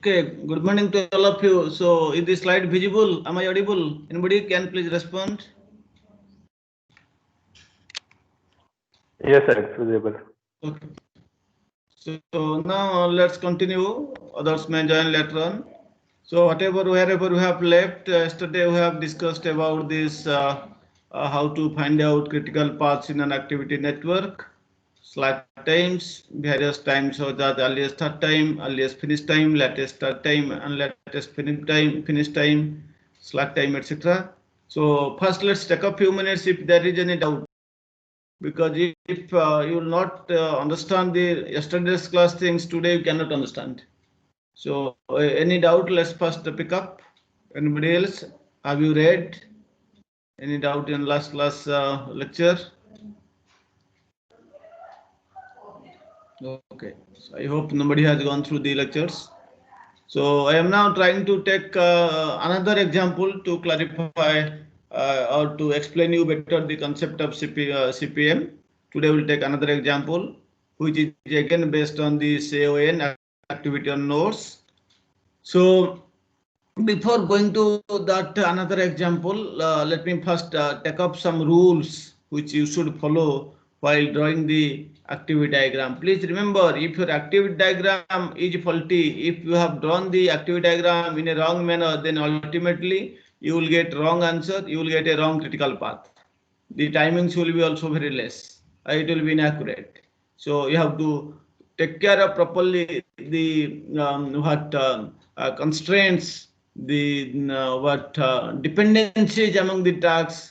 Okay, good morning to all of you. So, is the slide visible? Am I audible? Anybody can please respond? Yes, sir, it's visible. Okay. So now let's continue. Others may join later on. So wherever we have left, yesterday we have discussed about this how to find out critical paths in an activity network, slack times, various times, so that earliest start time, earliest finish time, latest start time, and latest finish time, slack time, etc. So first let's take a few minutes if there is any doubt, because if you will not understand the yesterday's class things, today you cannot understand. So any doubt, let's first pick up. Anybody else? Have you read any doubt in last class lecture? Okay, so I hope nobody has gone through the lectures. So I am now trying to take another example to clarify or to explain you better the concept of CPM. Today we'll take another example, which is again based on the CON, activity on nodes. So before going to that another example, let me first take up some rules which you should follow while drawing the activity diagram. Please remember, if your activity diagram is faulty, if you have drawn the activity diagram in a wrong manner, then ultimately you will get wrong answer, you will get a wrong critical path. The timings will be also very less, it will be inaccurate. So you have to take care of properly the constraints, the dependencies among the tasks.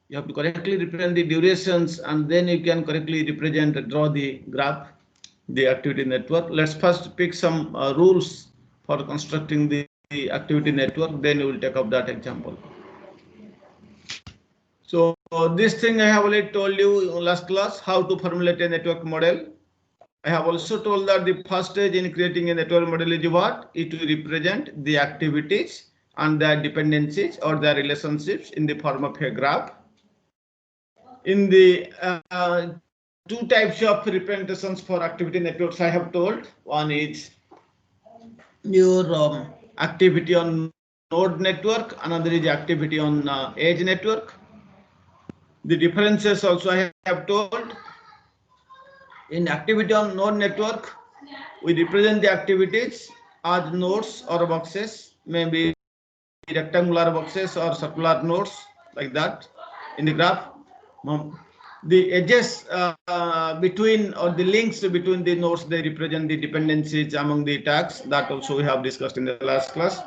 You have to correctly represent the durations, and then you can correctly draw the graph, the activity network. Let's first pick some rules for constructing the activity network, then we will take up that example. So this thing I have already told you in last class, how to formulate a network model. I have also told that the first stage in creating a network model is what? It will represent the activities and their dependencies or their relationships in the form of a graph. In the two types of representations for activity networks I have told. One is your activity on node network, another is activity on edge network. The differences also I have told. In activity on node network, we represent the activities as nodes or boxes, maybe rectangular boxes or circular nodes, like that in the graph. The edges between, or the links between the nodes, they represent the dependencies among the tags. That also we have discussed in the last class.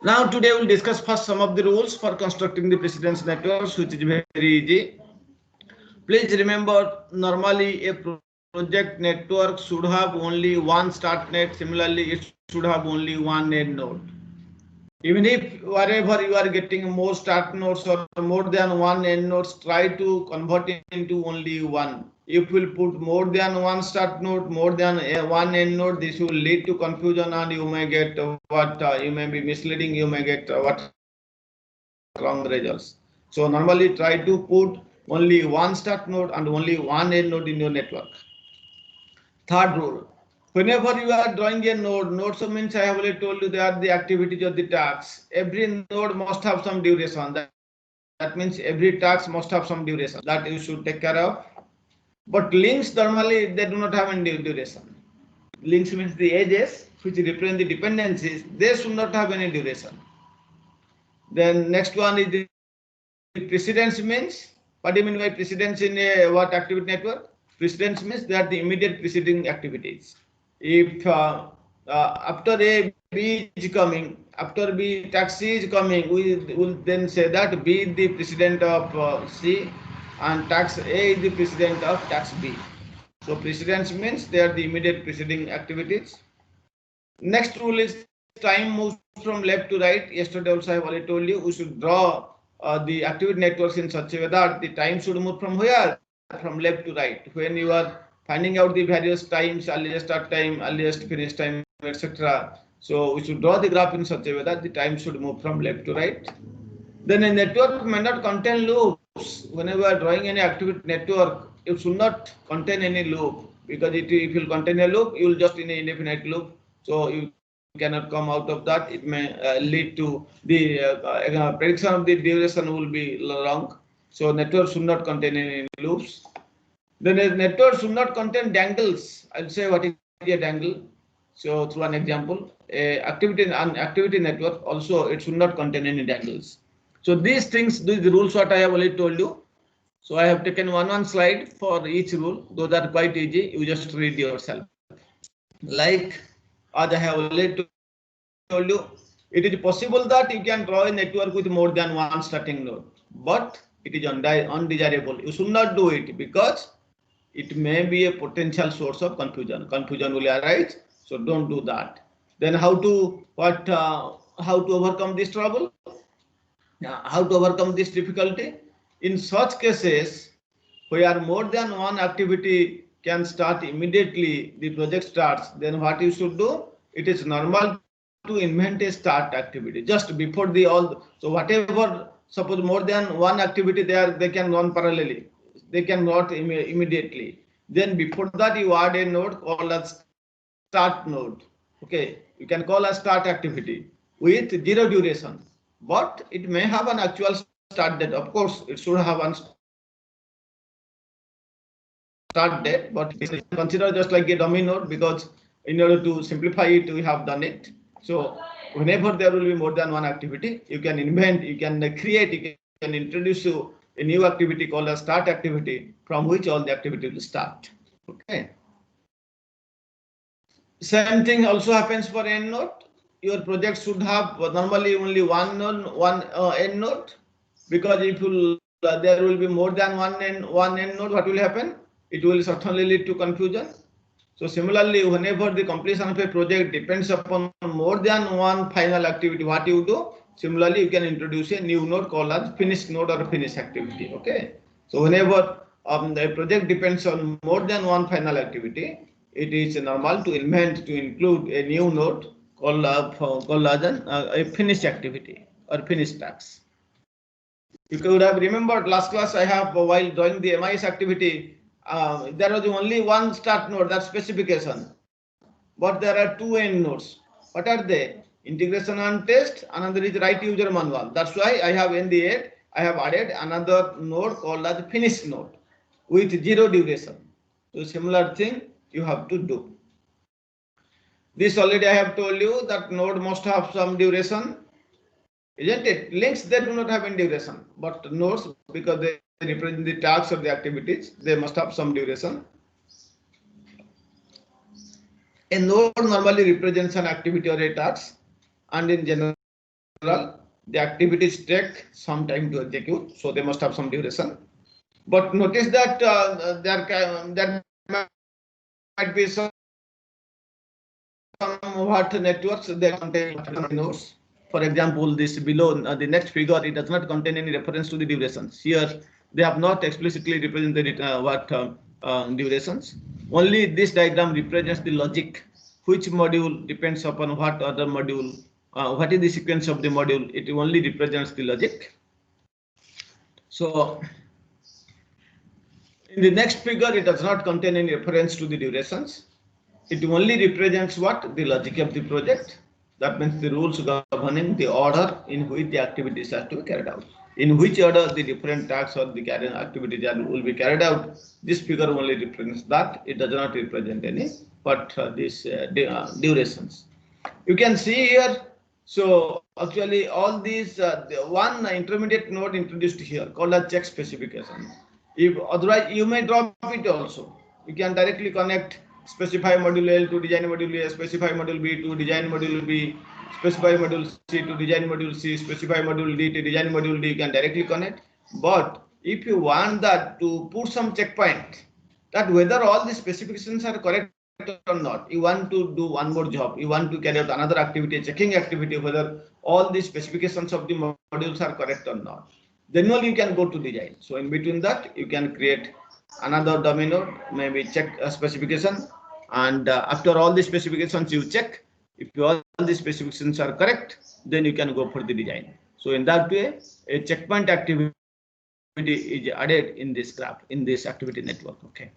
Now today we'll discuss first some of the rules for constructing the precedence networks, which is very easy. Please remember, normally a project network should have only one start net. Similarly, it should have only one end node. Even if wherever you are getting more start nodes or more than one end nodes, try to convert it into only one. If you will put more than one start node, more than one end node, this will lead to confusion, and you may get what you may be misleading. You may get what wrong results. So normally try to put only one start node and only one end node in your network. Third rule, whenever you are drawing a node, nodes means I have already told you they are the activities of the tasks. Every node must have some duration. That means every task must have some duration that you should take care of. But links normally they do not have any duration. Links means the edges which represent the dependencies, they should not have any duration. Then next one is the precedence. Means, what do you mean by precedence in a what activity network? Precedence means they are the immediate preceding activities. If after A, B is coming, after B taxi is coming, we will then say that B is the precedent of C, and tax A is the precedent of tax B. So precedence means they are the immediate preceding activities. Next rule is time moves from left to right. Yesterday also I have already told you we should draw the activity networks in such a way that the time should move from where? From left to right. When you are finding out the various times, earliest start time, earliest finish time, etc. So we should draw the graph in such a way that the time should move from left to right. Then a network may not contain loops. Whenever you are drawing any activity network, it should not contain any loop, because if you contain a loop, you will just in an indefinite loop. So you cannot come out of that. It may lead to the prediction of the duration will be wrong. So network should not contain any loops. The network should not contain dangles. I'll say what is a dangle. So through an example, an activity network also it should not contain any dangles. So these things, these rules what I have already told you. So I have taken one slide for each rule. Those are quite easy. You just read yourself. Like as I have already told you, it is possible that you can draw a network with more than one starting node, but it is undesirable. You should not do it because it may be a potential source of confusion. Confusion will arise, so don't do that. Then how to overcome this trouble? How to overcome this difficulty? In such cases, where more than one activity can start immediately, the project starts, then what you should do? It is normal to invent a start activity just before the all. So whatever, suppose more than one activity they can run parallelly. They can not immediately. Then before that you add a node called as start node. Okay, you can call a start activity with 0 duration, but it may have an actual start date. Of course, it should have an start date, but consider just like a dummy node because in order to simplify it, we have done it. So whenever there will be more than one activity, you can invent, you can create, you can introduce a new activity called a start activity from which all the activity will start. Okay. Same thing also happens for end node. Your project should have normally only one end node, because if you there will be more than one end node, what will happen? It will certainly lead to confusion. So similarly, whenever the completion of a project depends upon more than one final activity, what you do? Similarly, you can introduce a new node called as finish node or finish activity. Okay. So whenever the project depends on more than one final activity, it is normal to include a new node called as a finish activity or finish task. You could have remembered last class I have while doing the MIS activity, there was only one start node, that specification, but there are two end nodes. What are they? Integration and test, another is write user manual. That's why I have in the end, I have added another node called as finish node with 0 duration. So similar thing you have to do. This already I have told you that node must have some duration, isn't it? Links, they do not have any duration, but nodes, because they represent the tasks or the activities, they must have some duration. A node normally represents an activity or a task, and in general, the activities take some time to execute, so they must have some duration. But notice that there might be some networks they contain nodes. For example, this below the next figure, it does not contain any reference to the durations. Here, they have not explicitly represented durations. Only this diagram represents the logic. Which module depends upon what other module, what is the sequence of the module. It only represents the logic. So, in the next figure, it does not contain any reference to the durations. It only represents what? The logic of the project. That means the rules governing the order in which the activities are to be carried out. In which order the different tasks or the activities will be carried out. This figure only represents that. It does not represent any, but these durations. You can see here. So actually, all these one intermediate node introduced here called a check specification. If otherwise, you may drop it also. You can directly connect specify module L to design module A, specify module B to design module B, specify module C to design module C, specify module D to design module D. You can directly connect. But if you want that to put some checkpoint, that whether all the specifications are correct or not, you want to do one more job, you want to carry out another activity, checking activity, whether all the specifications of the modules are correct or not, then only you can go to design. So in between that, you can create another dummy node, maybe check a specification, and after all the specifications you check, if all the specifications are correct, then you can go for the design. So in that way, a checkpoint activity is added in this graph, in this activity network. Okay.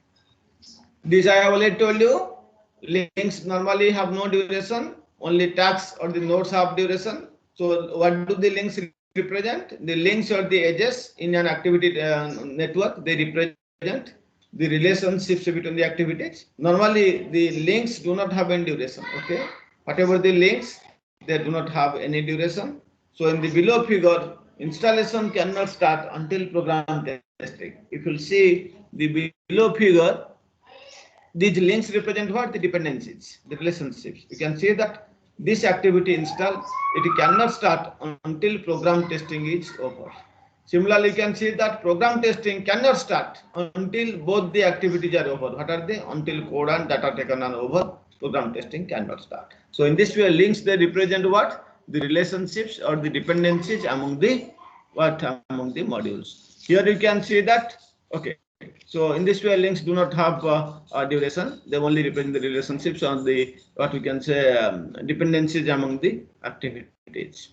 This I have already told you. links normally have no duration, only tasks or the nodes have duration. So what do the links represent? The links or the edges in an activity network, they represent the relationships between the activities. Normally the links do not have any duration, okay? Whatever the links, they do not have any duration. So in the below figure, installation cannot start until program testing. If you see the below figure, these links represent what? The dependencies, the relationships. You can see that this activity install, it cannot start until program testing is over. Similarly, you can see that program testing cannot start until both the activities are over. What are they? Until code and data taken are over, program testing cannot start. So in this way, links, they represent what? The relationships or the dependencies among the among the modules. Here you can see that, okay. So in this way, links do not have a duration. They only represent the relationships or the what we can say dependencies among the activities.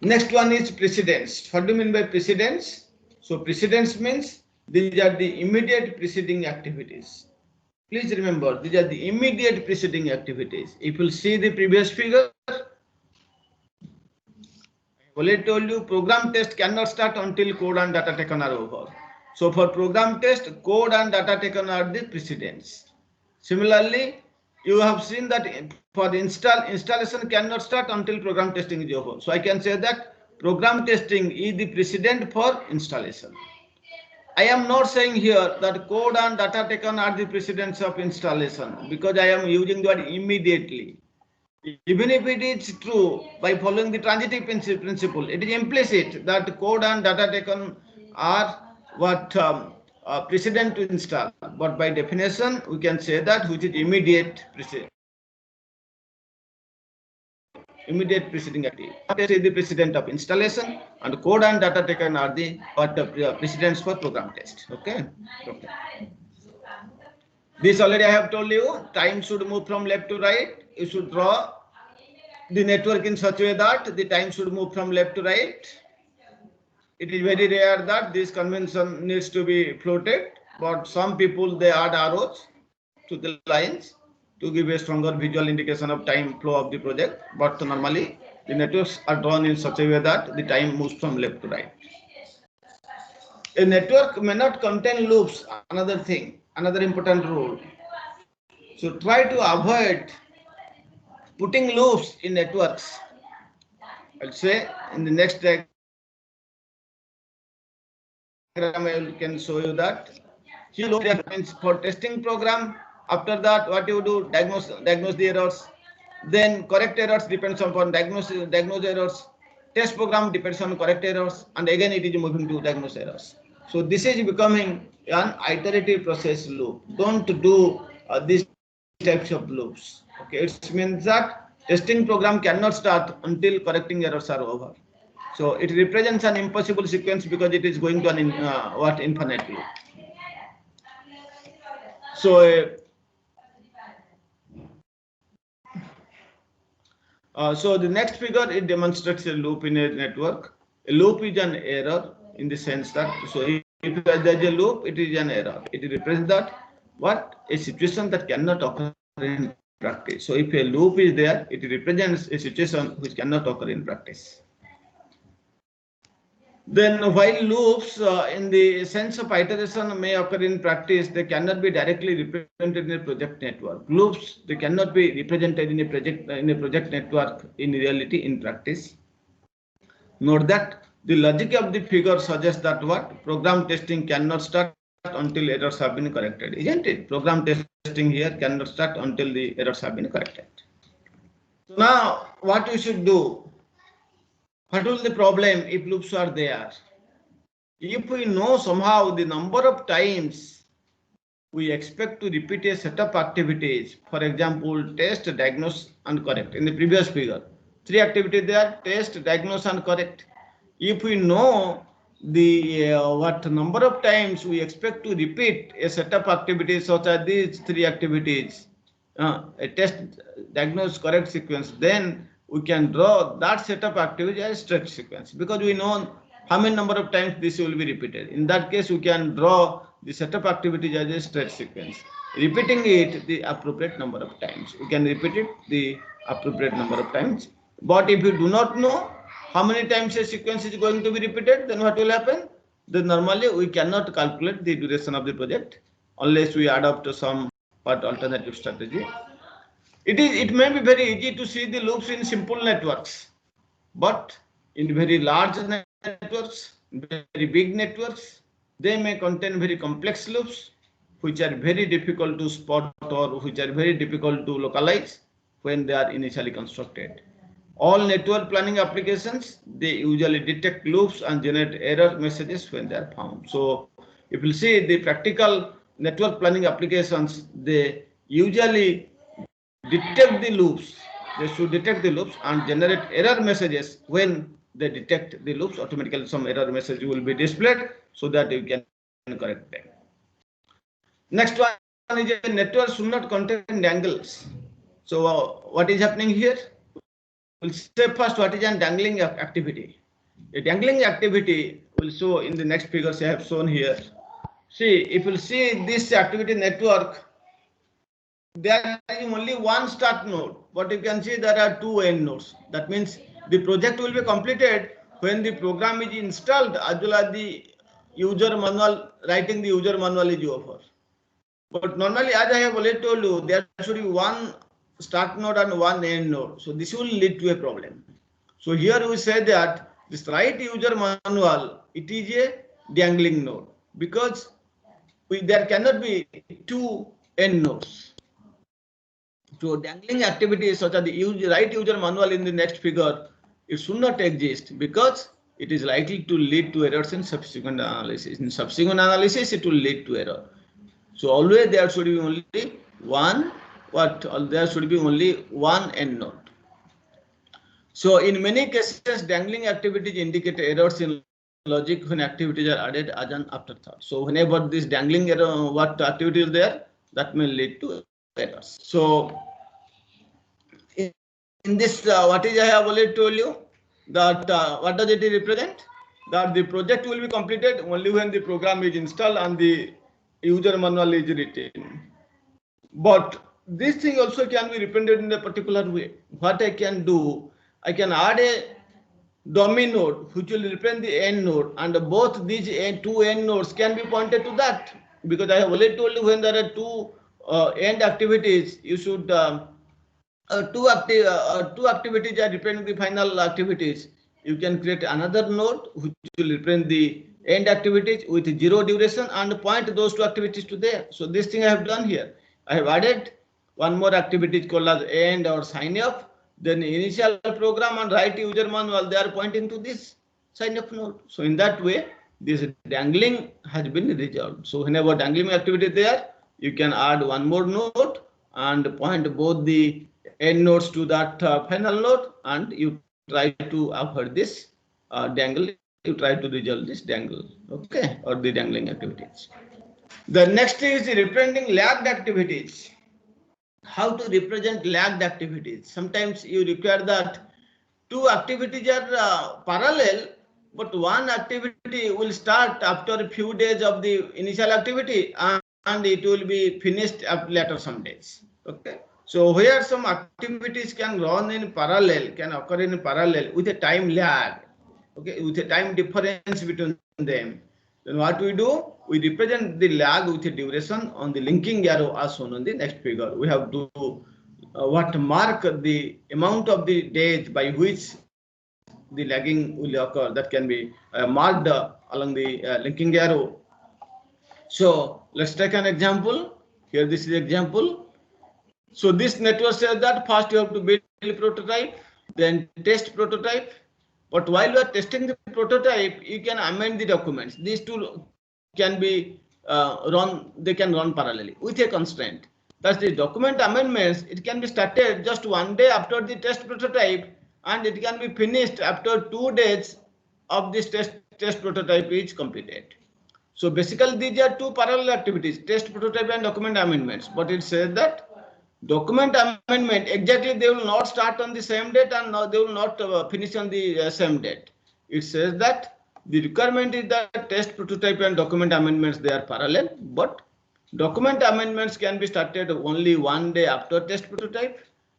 Next one is precedence. What do you mean by precedence? So precedence means these are the immediate preceding activities. Please remember, these are the immediate preceding activities. If you see the previous figure, I already told you program test cannot start until code and data taken are over. So for program test, code and data taken are the precedents. Similarly, you have seen that for the installation cannot start until program testing is over. So I can say that program testing is the precedent for installation. I am not saying here that code and data taken are the precedents of installation, because I am using the word immediately. Even if it is true, by following the transitive principle, it is implicit that code and data taken are what precedent to install. But by definition, we can say that which is immediate precedent. Immediate preceding activity. That is the precedent of installation, and code and data taken are the precedents for program test. Okay. Okay. This already I have told you. Time should move from left to right. You should draw the network in such a way that the time should move from left to right. It is very rare that this convention needs to be floated, but some people, they add arrows to the lines to give a stronger visual indication of time flow of the project. But normally the networks are drawn in such a way that the time moves from left to right. A network may not contain loops, another thing, another important rule. So try to avoid putting loops in networks. I'll say in the next diagram I can show you that. Here loop means for testing program. After that, what you do, diagnose the errors. Then correct errors depends upon diagnose errors. Test program depends on correct errors, and again it is moving to diagnose errors. So this is becoming an iterative process loop. Don't do these types of loops. Okay, it means that testing program cannot start until correcting errors are over. So it represents an impossible sequence because it is going to an infinite loop. So so the next figure, it demonstrates a loop in a network. A loop is an error in the sense that, so if there is a loop, it is an error. It represents that what? A situation that cannot occur in practice. So if a loop is there, it represents a situation which cannot occur in practice. Then while loops in the sense of iteration may occur in practice, they cannot be directly represented in a project network. Loops, they cannot be represented in a project network in reality, in practice. Note that the logic of the figure suggests that what? Program testing cannot start until errors have been corrected, isn't it? Program testing here cannot start until the errors have been corrected. So now what we should do? What will the problem if loops are there? If we know somehow the number of times we expect to repeat a set of activities, for example, test, diagnose, and correct. In the previous figure, 3 activities there: test, diagnose, and correct. If we know the what number of times we expect to repeat a set of activities such as these 3 activities, a test, diagnose, correct sequence, then we can draw that set of activities as stretch sequence, because we know how many number of times this will be repeated. In that case, we can draw the set of activities as a stretch sequence. repeating it the appropriate number of times. We can repeat it the appropriate number of times. But if you do not know how many times a sequence is going to be repeated, then what will happen? Then normally we cannot calculate the duration of the project unless we adopt some alternative strategy. It may be very easy to see the loops in simple networks, but in very large networks, very big networks, they may contain very complex loops which are very difficult to spot or which are very difficult to localize when they are initially constructed. All network planning applications, they usually detect loops and generate error messages when they are found. So if you see the practical network planning applications, they usually detect the loops. They should detect the loops and generate error messages. When they detect the loops, automatically some error message will be displayed so that you can correct them. Next one is a network should not contain dangles. So what is happening here? We'll say first what is a dangling activity. A dangling activity will show in the next figures I have shown here. See, if you see this activity network, there is only one start node, but you can see there are two end nodes. That means the project will be completed when the program is installed as well as the user manual, writing the user manual is over. But normally, as I have already told you, there should be one start node and one end node. So this will lead to a problem. So here we say that this write user manual, it is a dangling node because there cannot be two end nodes. So dangling activities such as the write user manual in the next figure, it should not exist because it is likely to lead to errors in subsequent analysis. In subsequent analysis, it will lead to error. So always there should be only one there should be only one end node. So in many cases, dangling activities indicate errors in logic when activities are added as an afterthought. So whenever this dangling error, what activity is there, that may lead to errors. So in this, what is I have already told you that what does it represent? That the project will be completed only when the program is installed and the user manual is written. But this thing also can be represented in a particular way. What I can do, I can add a dummy node which will represent the end node, and both these two end nodes can be pointed to that, because I have already told you when there are two end activities, you should two activities are representing the final activities. You can create another node which will represent the end activities with 0 duration and point those two activities to there. So this thing I have done here. I have added one more activity called as end or sign up. Then initial program and write user manual, they are pointing to this sign up node. So in that way, this dangling has been resolved. So whenever dangling activity is there, you can add one more node and point both the end nodes to that final node, and you try to avoid this dangle. You try to resolve this dangle, okay, or the dangling activities. The next is representing lagged activities. How to represent lagged activities? Sometimes you require that two activities are parallel, but one activity will start after a few days of the initial activity and it will be finished later some days. Okay. So where some activities can run in parallel, can occur in parallel with a time lag, okay, with a time difference between them. Then what we do? We represent the lag with a duration on the linking arrow as shown on the next figure. We have to mark the amount of the days by which the lagging will occur. That can be marked along the linking arrow. So let's take an example. Here this is the example. So this network says that first you have to build a prototype, then test prototype. But while you are testing the prototype, you can amend the documents. These two can be they can run parallelly with a constraint. That's the document amendments. It can be started just one day after the test prototype, and it can be finished after 2 days of this test prototype is completed. So basically, these are two parallel activities: test prototype and document amendments. But it says that document amendment, exactly they will not start on the same date and they will not finish on the same date. It says that the requirement is that test prototype and document amendments, they are parallel, but Document amendments can be started only 1 day after test prototype,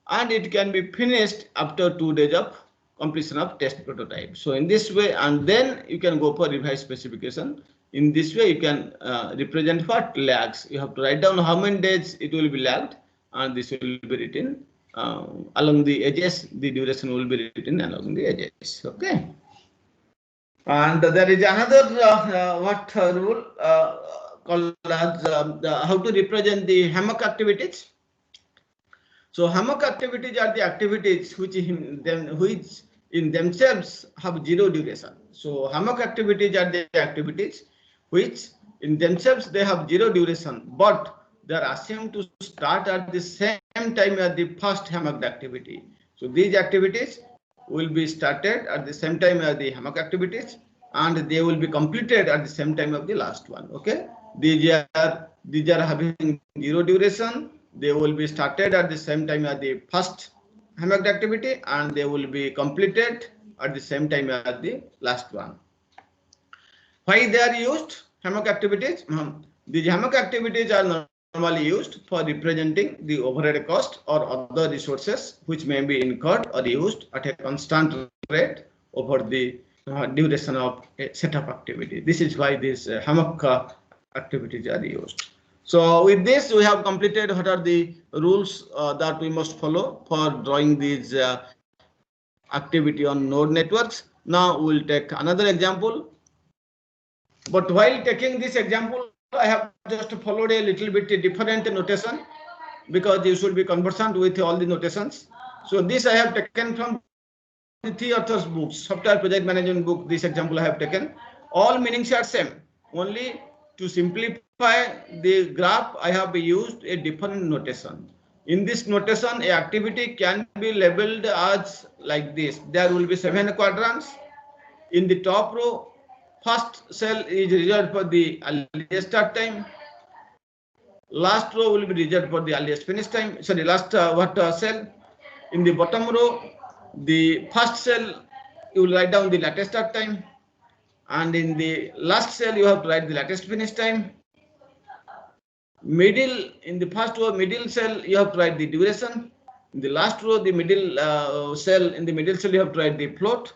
and it can be finished after 2 days of completion of test prototype. So in this way, and then you can go for revised specification. In this way, you can represent what lags. You have to write down how many days it will be lagged, and this will be written along the edges. The duration will be written along the edges. Okay. And there is another rule called as how to represent the hammock activities. So hammock activities are the activities which in themselves have zero duration. So hammock activities are the activities which in themselves they have zero duration, but they are assumed to start at the same time as the first hammock activity. So these activities will be started at the same time as the hammock activities, and they will be completed at the same time of the last one. Okay, these are having zero duration. They will be started at the same time as the first hammock activity, and they will be completed at the same time as the last one. Why they are used? Hammock activities. These hammock activities are normally used for representing the overhead cost or other resources which may be incurred or used at a constant rate over the duration of a set of activity. This is why these hammock activities are used. So with this, we have completed what are the rules that we must follow for drawing these activity on node networks. Now we will take another example. But while taking this example, I have just followed a little bit different notation because you should be conversant with all the notations. So this I have taken from the 3 authors' books, Software Project Management book. This example I have taken. All meanings are same. Only to simplify the graph, I have used a different notation. In this notation, a activity can be labeled as like this. There will be 7 quadrants. In the top row, first cell is reserved for the earliest start time. Last row will be reserved for the earliest finish time. Sorry, last cell. In the bottom row, the first cell you will write down the latest start time, and in the last cell you have to write the latest finish time. Middle, in the first row, middle cell you have to write the duration. In the last row, the middle cell, in the middle cell you have to write the float.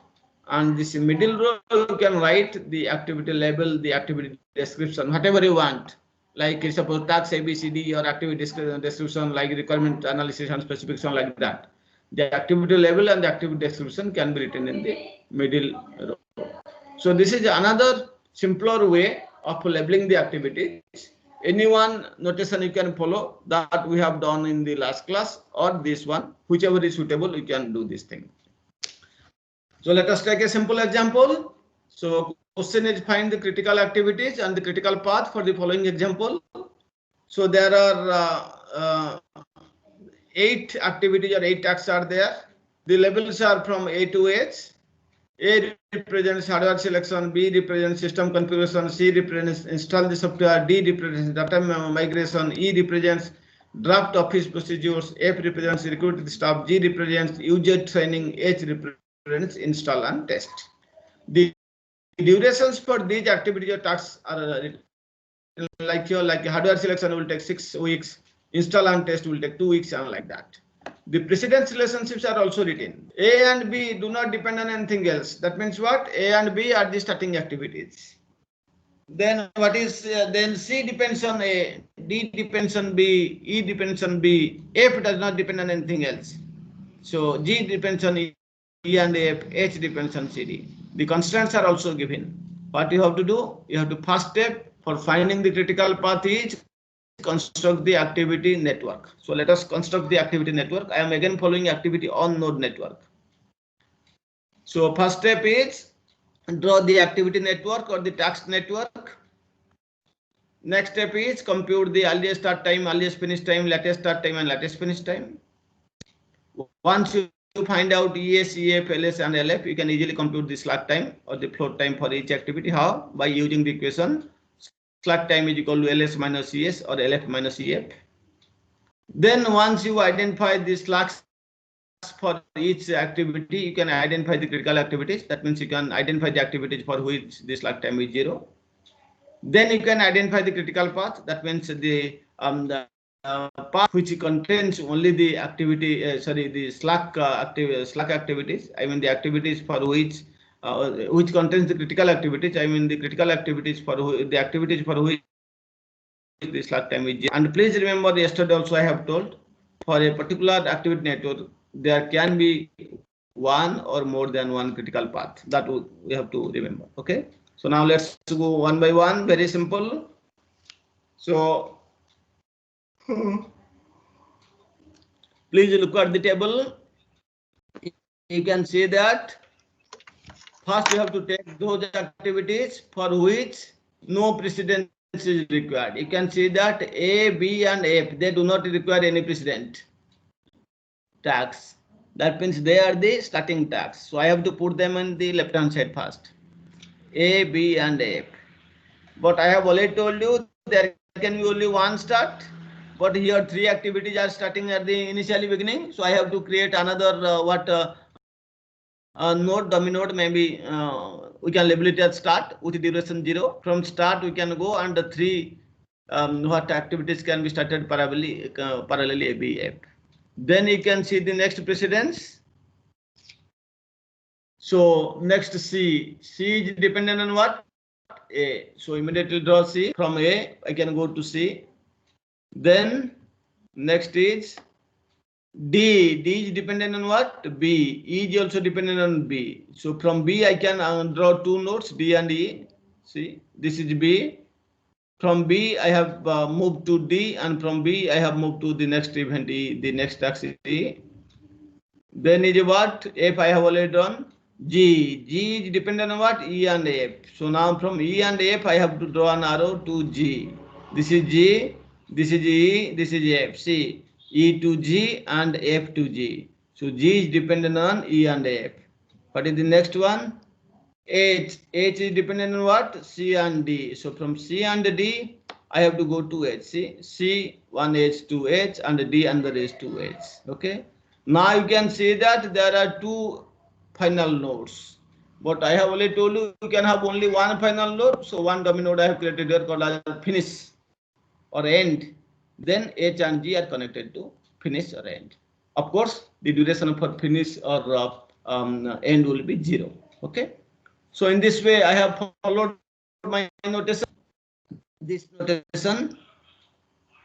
And this middle row you can write the activity label, the activity description, whatever you want. Like suppose task ABCD or activity description, like requirement analysis and specification, like that. The activity label and the activity description can be written in the middle row. So this is another simpler way of labeling the activities. Any one notation you can follow that we have done in the last class, or this one, whichever is suitable, you can do this thing. So let us take a simple example. So question is find the critical activities and the critical path for the following example. So there are 8 activities or 8 tasks are there. The labels are from A to H. A represents hardware selection, B represents system configuration, C represents install the software, D represents data migration, E represents draft office procedures, F represents recruit the staff, G represents user training, H represents install and test. The durations for these activities or tasks are like hardware selection will take 6 weeks, install and test will take 2 weeks, and like that. The precedence relationships are also written. A and B do not depend on anything else. That means what? A and B are the starting activities. Then what is then C depends on A, D depends on B, E depends on B, F does not depend on anything else. So G depends on E and F, H depends on CD. The constants are also given. What you have to do? You have to first step for finding the critical path is construct the activity network. So let us construct the activity network. I am again following activity on node network. So first step is draw the activity network or the task network. Next step is compute the earliest start time, earliest finish time, latest start time, and latest finish time. Once you find out ES, EF, LS, and LF, you can easily compute the slack time or the float time for each activity. How? By using the equation slack time is equal to LS minus ES or LF minus EF. Then once you identify the slacks for each activity, you can identify the critical activities. That means you can identify the activities for which the slack time is 0. Then you can identify the critical path. That means the path which contains only the activity, the slack activities. I mean the activities for which contains the critical activities. I mean the critical activities for the activities for which the slack time is. And please remember, yesterday also I have told, for a particular activity network there can be one or more than one critical path. That we have to remember. Okay. So now let's go one by one. Very simple. So please look at the table. You can see that first you have to take those activities for which no precedence is required. You can see that A, B, and F, they do not require any precedent tags. That means they are the starting tags. So I have to put them on the left hand side first. A, B, and F. But I have already told you there can be only one start. But here three activities are starting at the initially beginning. So I have to create another node, dummy node, maybe we can label it as start with duration 0. From start we can go, and the three what activities can be started parallelly A, B, F. Then you can see the next precedence. So next C is dependent on what? A. So immediately draw C. From A I can go to C. Then next is D. D is dependent on what? B. E is also dependent on B. So from B I can draw two nodes, D and E. See, this is B. From B I have moved to D, and from B I have moved to the next event E, the next axis E. Then is what? F I have already done. G. G is dependent on what? E and F. So now from E and F I have to draw an arrow to G. This is G, this is E, this is F. See, E to G and F to G. So G is dependent on E and F. What is the next one? H. H is dependent on what? C and D. So from C and D I have to go to H. See, C, one H, two H, and D and the rest two H. Okay. Now you can see that there are two final nodes. But I have already told you can have only one final node. So one dummy node I have created here called as finish or end. Then H and G are connected to finish or end. Of course, the duration for finish or end will be 0. Okay. So in this way I have followed my notation. This notation.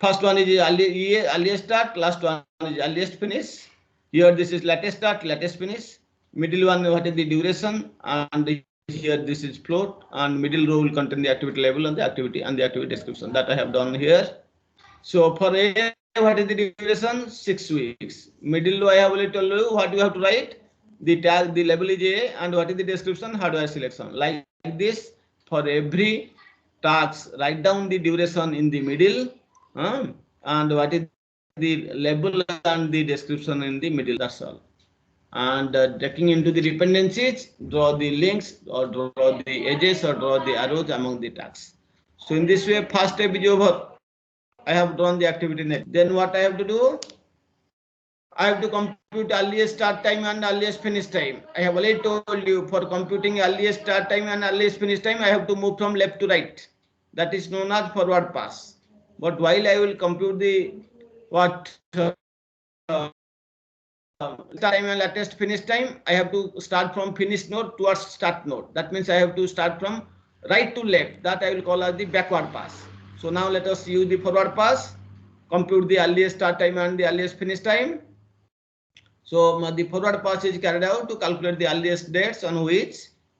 First one is earliest start, last one is earliest finish. Here this is latest start, latest finish. Middle one, what is the duration, and here this is float, and middle row will contain the activity level and the activity description. That I have done here. So for A, what is the duration? 6 weeks. Middle row I have already told you what you have to write. The tag, the label is A, and what is the description? Hardware selection. Like this, for every task, write down the duration in the middle, and what is the label and the description in the middle. That's all. And taking into the dependencies, draw the links or draw the edges or draw the arrows among the tasks. So in this way, first step is over. I have drawn the activity net. Then what I have to do? I have to compute earliest start time and earliest finish time. I have already told you, for computing earliest start time and earliest finish time, I have to move from left to right. That is known as forward pass. But while I will compute the time and latest finish time, I have to start from finish node towards start node. That means I have to start from right to left. That I will call as the backward pass. So now let us use the forward pass, compute the earliest start time and the earliest finish time. So the forward pass is carried out to calculate the earliest dates on which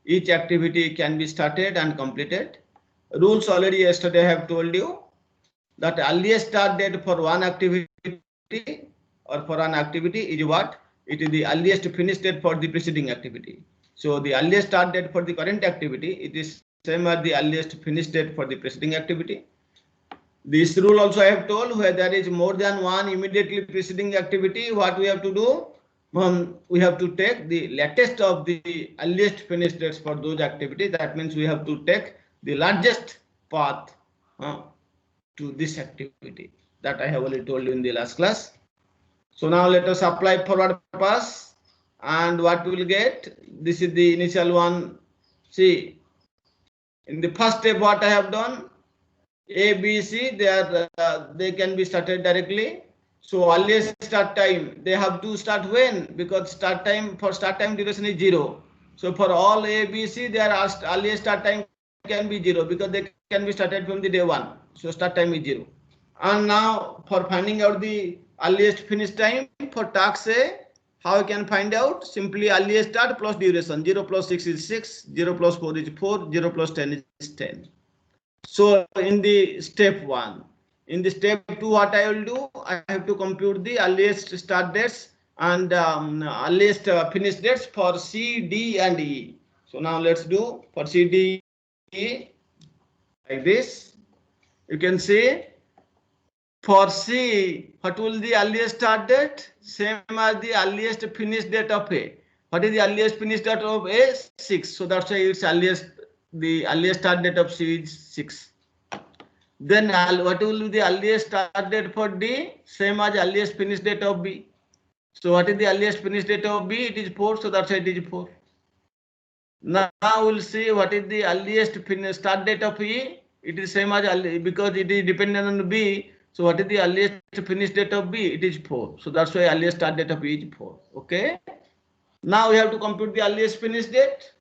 each activity can be started and completed. Rules already yesterday I have told you that earliest start date for one activity or for an activity is what? It is the earliest finish date for the preceding activity. So the earliest start date for the current activity, it is same as the earliest finish date for the preceding activity. This rule also I have told, where there is more than one immediately preceding activity, what we have to do? We have to take the latest of the earliest finish dates for those activities. That means we have to take the largest path to this activity. That I have already told you in the last class. So now let us apply forward pass, and what we will get? This is the initial one. See, In the first step, what I have done, A, B, C, they can be started directly. So earliest start time, they have to start when? Because start time duration is 0. So for all A, B, C, their earliest start time can be 0 because they can be started from the day 1. So start time is 0. And now for finding out the earliest finish time for task A, how you can find out? Simply earliest start plus duration. 0 plus 6 is 6, 0 plus 4 is 4, 0 plus 10 is 10. So in the step 1, in the step 2, what I will do, I have to compute the earliest start dates and earliest finish dates for C, D and E. So now let's do for C, D, E like this. You can see for C, what will the earliest start date? Same as the earliest finish date of A. What is the earliest finish date of A? 6. So that's why it's the earliest start date of C is 6. Then what will be the earliest start date for D? Same as earliest finish date of B. So what is the earliest finish date of B? It is 4. So that's why it is 4. Now we'll see what is the earliest start date of E. It is same as because it is dependent on B. So what is the earliest finish date of B? It is 4. So that's why earliest start date of E is 4. Okay. Now we have to compute the earliest finish date.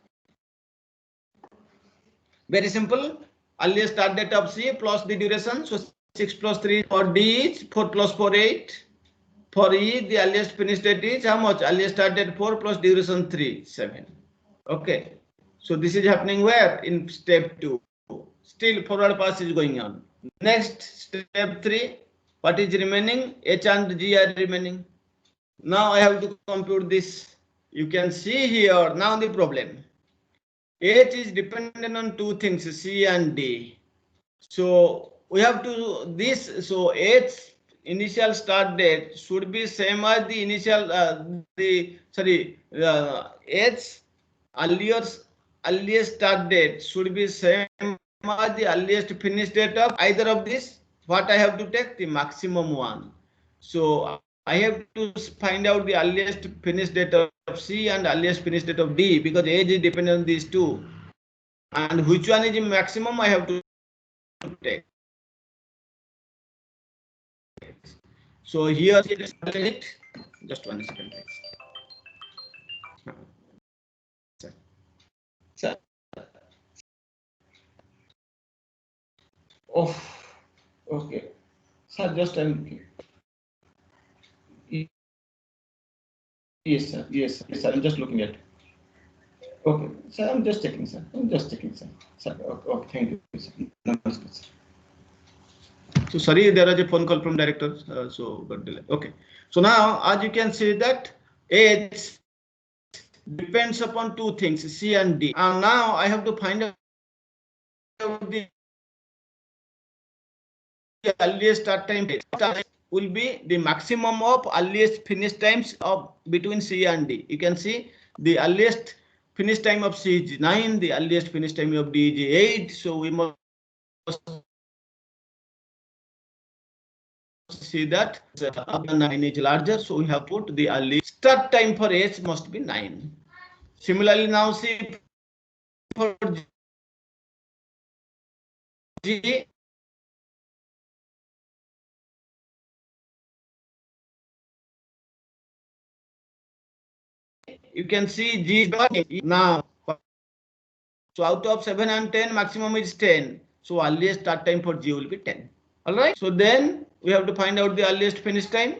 Very simple. Earliest start date of C plus the duration. So 6 plus 3 for D is 4 plus 4 8. For E, the earliest finish date is how much? Earliest start date 4 plus duration 3, 7. Okay. So this is happening where? In step 2. Still forward pass is going on. Next, step 3. What is remaining? H and G are remaining. Now I have to compute this. You can see here now the problem. H is dependent on two things, C and D. So we have to do this. So H initial start date should be same as the initial H earliest start date should be same as the earliest finish date of either of these. What I have to take? The maximum one. So I have to find out the earliest finish date of C and earliest finish date of D because age is dependent on these two. And which one is the maximum I have to take. So here it just 1 second please. Sir. Oh, okay. Sir, just I'm looking. Yes, sir. Yes, sir. Yes, sir. I'm just looking at. Okay, sir. I'm just checking, sir. I'm just checking, sir. Sir, okay. Thank you, sir. Namaste, sir. So sorry, there was a phone call from director, so got delay. Okay. So now, as you can see that age depends upon two things, C and D. And now I have to find out the earliest start time will be the maximum of earliest finish times of between C and D. You can see the earliest finish time of C is 9, the earliest finish time of D is 8. So we must see that 9 is larger. So we have put the earliest start time for H must be 9. Similarly, now see for G. You can see G now. So out of 7 and 10, maximum is 10. So earliest start time for G will be 10. All right. So then we have to find out the earliest finish time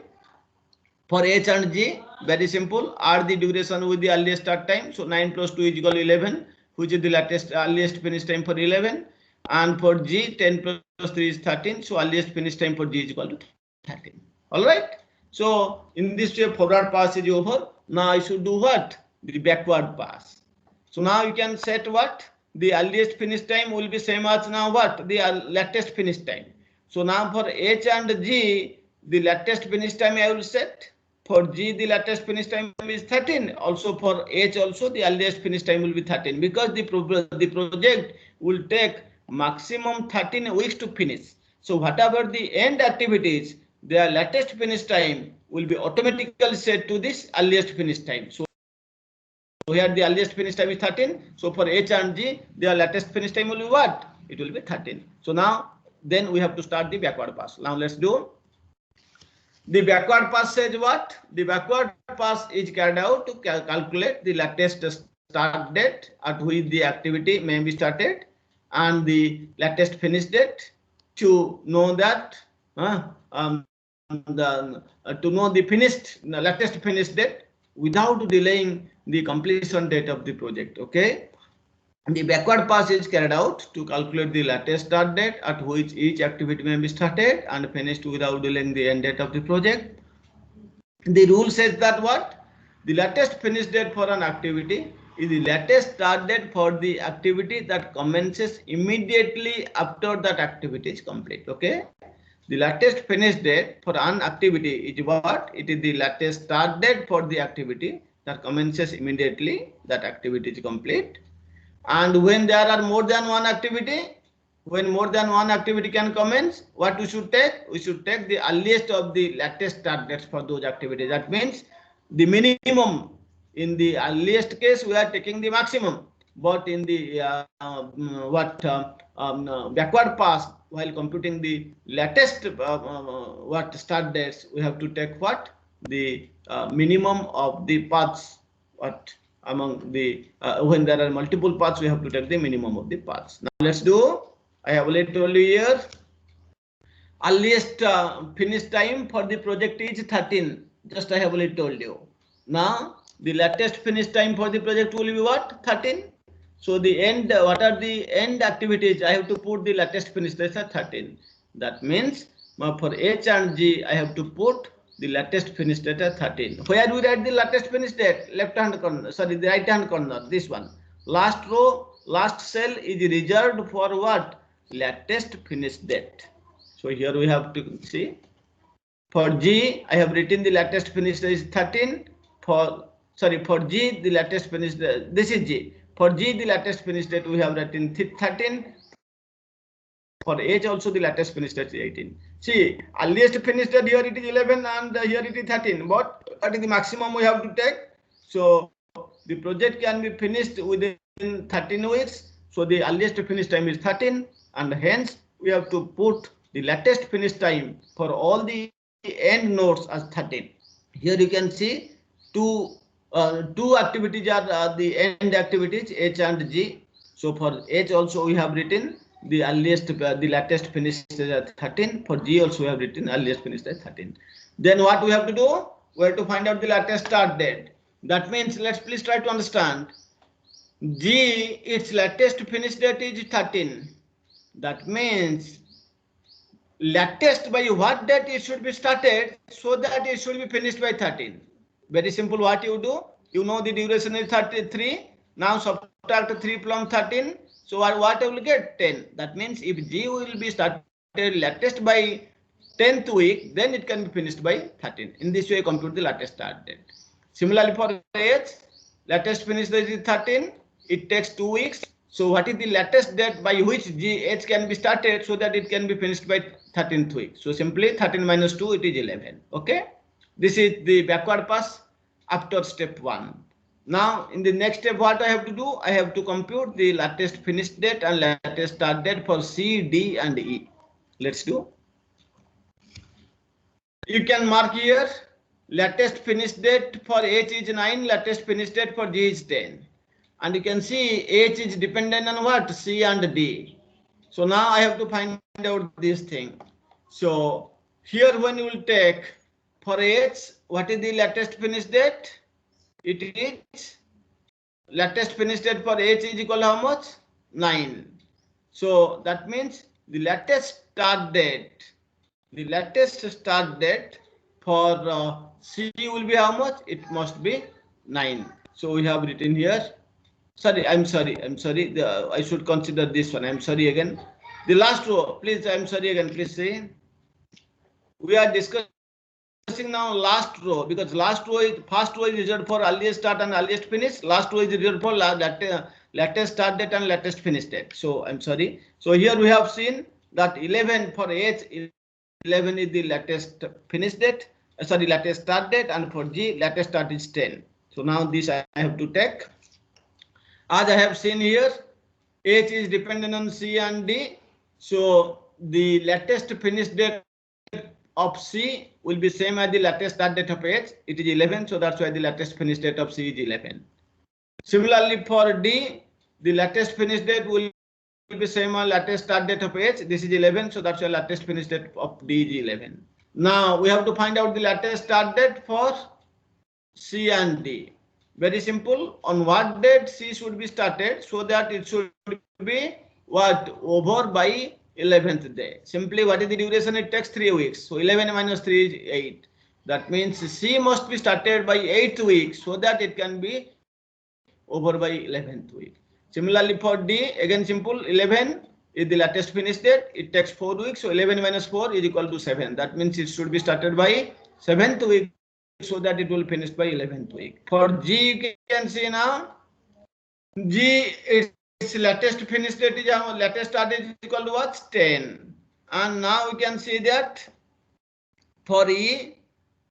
for H and G. Very simple. Add the duration with the earliest start time. So 9 plus 2 is equal to 11, which is the latest earliest finish time for 11. And for G, 10 plus 3 is 13. So earliest finish time for G is equal to 13. All right. So in this way, forward pass is over. Now I should do what? The backward pass. So now you can set what? The earliest finish time will be same as now what? The latest finish time. So now for H and G, the latest finish time I will set. For G, the latest finish time is 13. Also for H also the earliest finish time will be 13 because the project will take maximum 13 weeks to finish. So whatever the end activities, their latest finish time will be automatically set to this earliest finish time. So here the earliest finish time is 13. So for H and G, their latest finish time will be what? It will be 13. So now, then we have to start the backward pass. Now let's do. The backward pass says what? The backward pass is carried out to calculate the latest start date at which the activity may be started and the latest finish date to know that to know the latest finish date without delaying the completion date of the project. Okay. The backward pass is carried out to calculate the latest start date at which each activity may be started and finished without delaying the end date of the project. The rule says that what? The latest finish date for an activity is the latest start date for the activity that commences immediately after that activity is complete. Okay. The latest finish date for an activity is what? It is the latest start date for the activity that commences immediately that activity is complete. And when there are more than one activity, when more than one activity can commence, what we should take? We should take the earliest of the latest start dates for those activities. That means the minimum. In the earliest case, we are taking the maximum. But in the backward pass, while computing the latest start dates, we have to take what? The minimum of the paths. What? Among the when there are multiple paths, we have to take the minimum of the paths. Now let's do. I have already told you here. Earliest finish time for the project is 13. Just I have already told you. Now the latest finish time for the project will be what? 13. So the end. What are the end activities? I have to put the latest finish date at 13. That means for H and G, I have to put the latest finish date at 13. Where do we write the latest finish date? Left hand corner, sorry, the right hand corner, this one. Last row, last cell is reserved for what? Latest finish date. So here we have to see. For G, I have written the latest finish date is 13. For G, the latest finish date, this is G. For G, the latest finish date we have written 13. For H also the latest finish date is 18. See, earliest finish date here it is 11 and here it is 13. But what is the maximum we have to take? So the project can be finished within 13 weeks. So the earliest finish time is 13, and hence we have to put the latest finish time for all the end nodes as 13. Here you can see two activities are the end activities, H and G. So for H also we have written the latest finish date at 13. For G also we have written earliest finish date 13. Then what we have to do? We have to find out the latest start date. That means let's please try to understand. G, its latest finish date is 13. That means latest by what date it should be started so that it should be finished by 13. Very simple. What you do? You know the duration is 33. Now subtract 3 from 13. So what I will get? 10. That means if G will be started latest by 10th week, then it can be finished by 13. In this way, compute the latest start date. Similarly for H, latest finish date is 13. It takes 2 weeks. So what is the latest date by which H can be started so that it can be finished by 13th week? So simply 13 minus 2, it is 11. Okay. This is the backward pass after step 1. Now, in the next step, what I have to do? I have to compute the latest finish date and latest start date for C, D, and E. Let's do. You can mark here, latest finish date for H is 9, latest finish date for G is 10. And you can see H is dependent on what? C and D. So now I have to find out this thing. So here when you will take for H, what is the latest finish date? It is latest finish date for H is equal to how much? 9. So that means the latest start date for C will be how much? It must be 9. So we have written here. I'm sorry. I should consider this one. I'm sorry again. The last row, please. I'm sorry again. Please see. We are discussing now last row because last row is first row is reserved for earliest start and earliest finish. Last row is reserved for latest start date and latest finish date. So I'm sorry. So here we have seen that 11 for H, 11 is the latest finish date. Latest start date, and for G, latest start is 10. So now this I have to take. As I have seen here, H is dependent on C and D. So the latest finish date of C will be same as the latest start date of H. It is 11. So that's why the latest finish date of C is 11. Similarly for D, the latest finish date will be same as latest start date of H. This is 11. So that's why latest finish date of D is 11. Now we have to find out the latest start date for C and D. Very simple. On what date C should be started so that it should be what over by 11th day. Simply what is the duration? It takes 3 weeks. So 11 minus 3 is 8. That means C must be started by 8th week so that it can be over by 11th week. Similarly for D, again simple. 11 is the latest finish date. It takes 4 weeks. So 11 minus 4 is equal to 7. That means it should be started by 7th week so that it will finish by 11th week. For G, you can see now, G its latest finish date is latest start date is equal to what? 10. And now we can see that for E,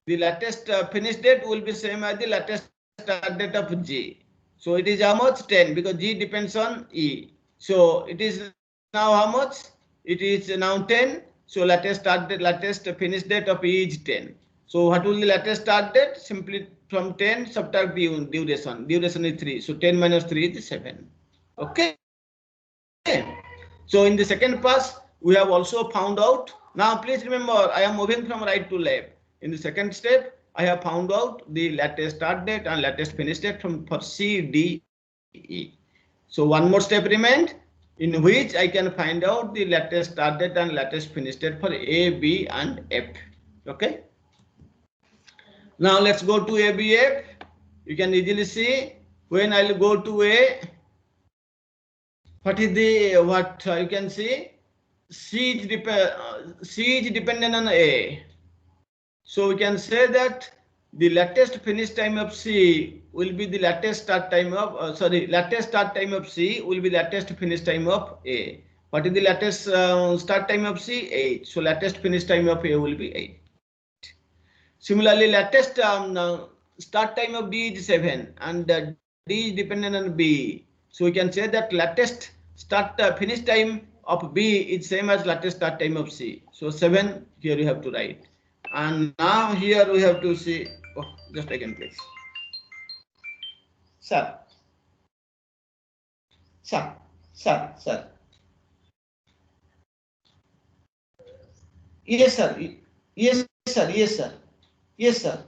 the latest finish date will be same as the latest start date of G. So it is how much? 10, because G depends on E. So it is now how much? It is now 10. So latest start date, latest finish date of E is 10. So what will the latest start date? Simply from 10 subtract the duration. Duration is 3. So 10 minus 3 is 7. Okay. So in the second pass, we have also found out. Now please remember, I am moving from right to left. In the second step, I have found out the latest start date and latest finish date for C, D, E. So one more step remained, in which I can find out the latest start date and latest finish date for A, B, and F. Okay. Now let's go to A, B, F. You can easily see when I'll go to A. What is the you can see? C is dependent on A. So we can say that the latest finish time of C will be the latest start time of latest start time of C will be latest finish time of A. What is the latest start time of C? 8. So latest finish time of A will be 8. Similarly, latest start time of D is 7 and D is dependent on B. So we can say that latest start finish time of B is same as latest start time of C. So 7 here you have to write. And now here we have to see, just again please. Sir. Yes, sir. Yes, sir. Yes, sir. Yes, sir.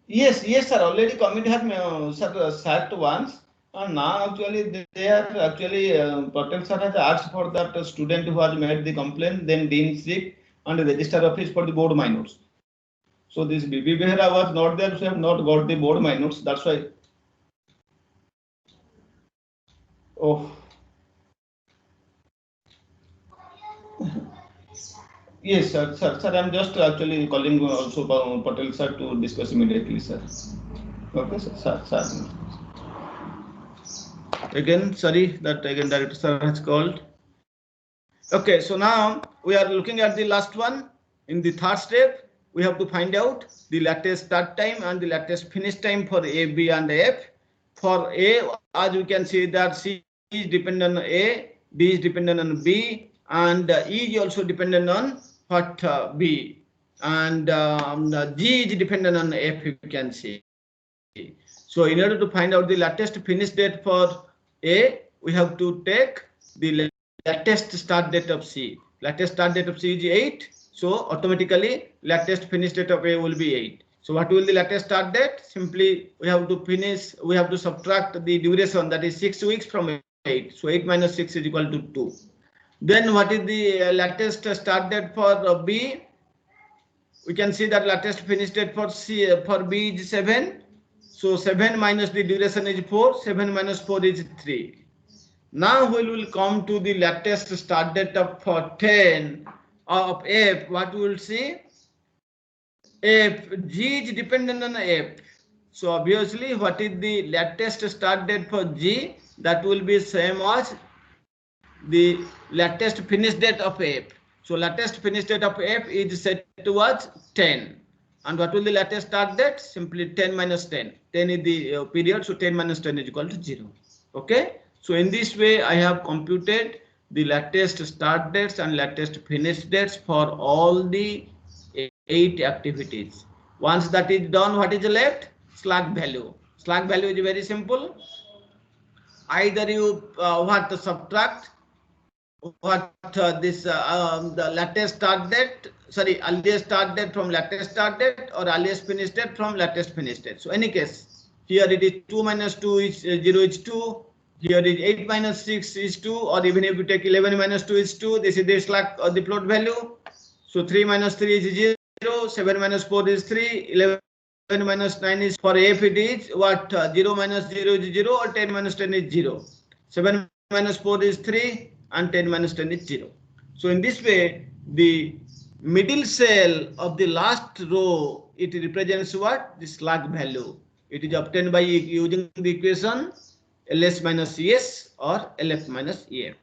Yes, sir. Already committee have sat once, and now actually they are actually Patel sir has asked for that student who has made the complaint, then deanship and the register office for the board minutes. So this BB Behra was not there, so have not got the board minutes. That's why. Oh. Yes, sir. I'm just actually calling also Patel sir to discuss immediately, sir. Okay, sir. Again, sorry that again director sir has called. Okay, so now we are looking at the last one. In the third step, we have to find out the latest start time and the latest finish time for A, B, and F. For A, as you can see that C is dependent on A, D is dependent on B, and E is also dependent on B, and G is dependent on F, you can see. So in order to find out the latest finish date for A, we have to take the latest start date of C. Latest start date of C is 8. So automatically latest finish date of A will be 8. So what will the latest start date? Simply we have to subtract the duration, that is 6 weeks from 8. So 8 minus 6 is equal to 2. Then what is the latest start date for B? We can see that latest finish date for B is 7. So 7 minus the duration is 4. 7 minus 4 is 3. Now we will come to the latest start date for 10 of F. What we will see? F, G is dependent on F. So obviously, what is the latest start date for G? That will be same as the latest finish date of F. So latest finish date of F is set towards 10. And what will the latest start date? Simply 10 minus 10. 10 is the period, so 10 minus 10 is equal to 0. Okay. So in this way, I have computed the latest start dates and latest finish dates for all the 8 activities. Once that is done, what is left? Slack value. Slack value is very simple. Either you subtract what the latest start date, sorry, earliest start date from latest start date, or earliest finish date from latest finish date. So any case, here it is 2 minus 2 is 0 is 2. Here is 8 minus 6 is 2, or even if you take 11 minus 2 is 2, this is the slack or the float value. So 3 minus 3 is 0, 7 minus 4 is 3, 11 minus 9 is, for F it is what, 0 minus 0 is 0, or 10 minus 10 is 0. 7 minus 4 is 3, and 10 minus 10 is 0. So in this way, the middle cell of the last row, it represents what? The slack value. It is obtained by using the equation LS minus ES or LF minus EF.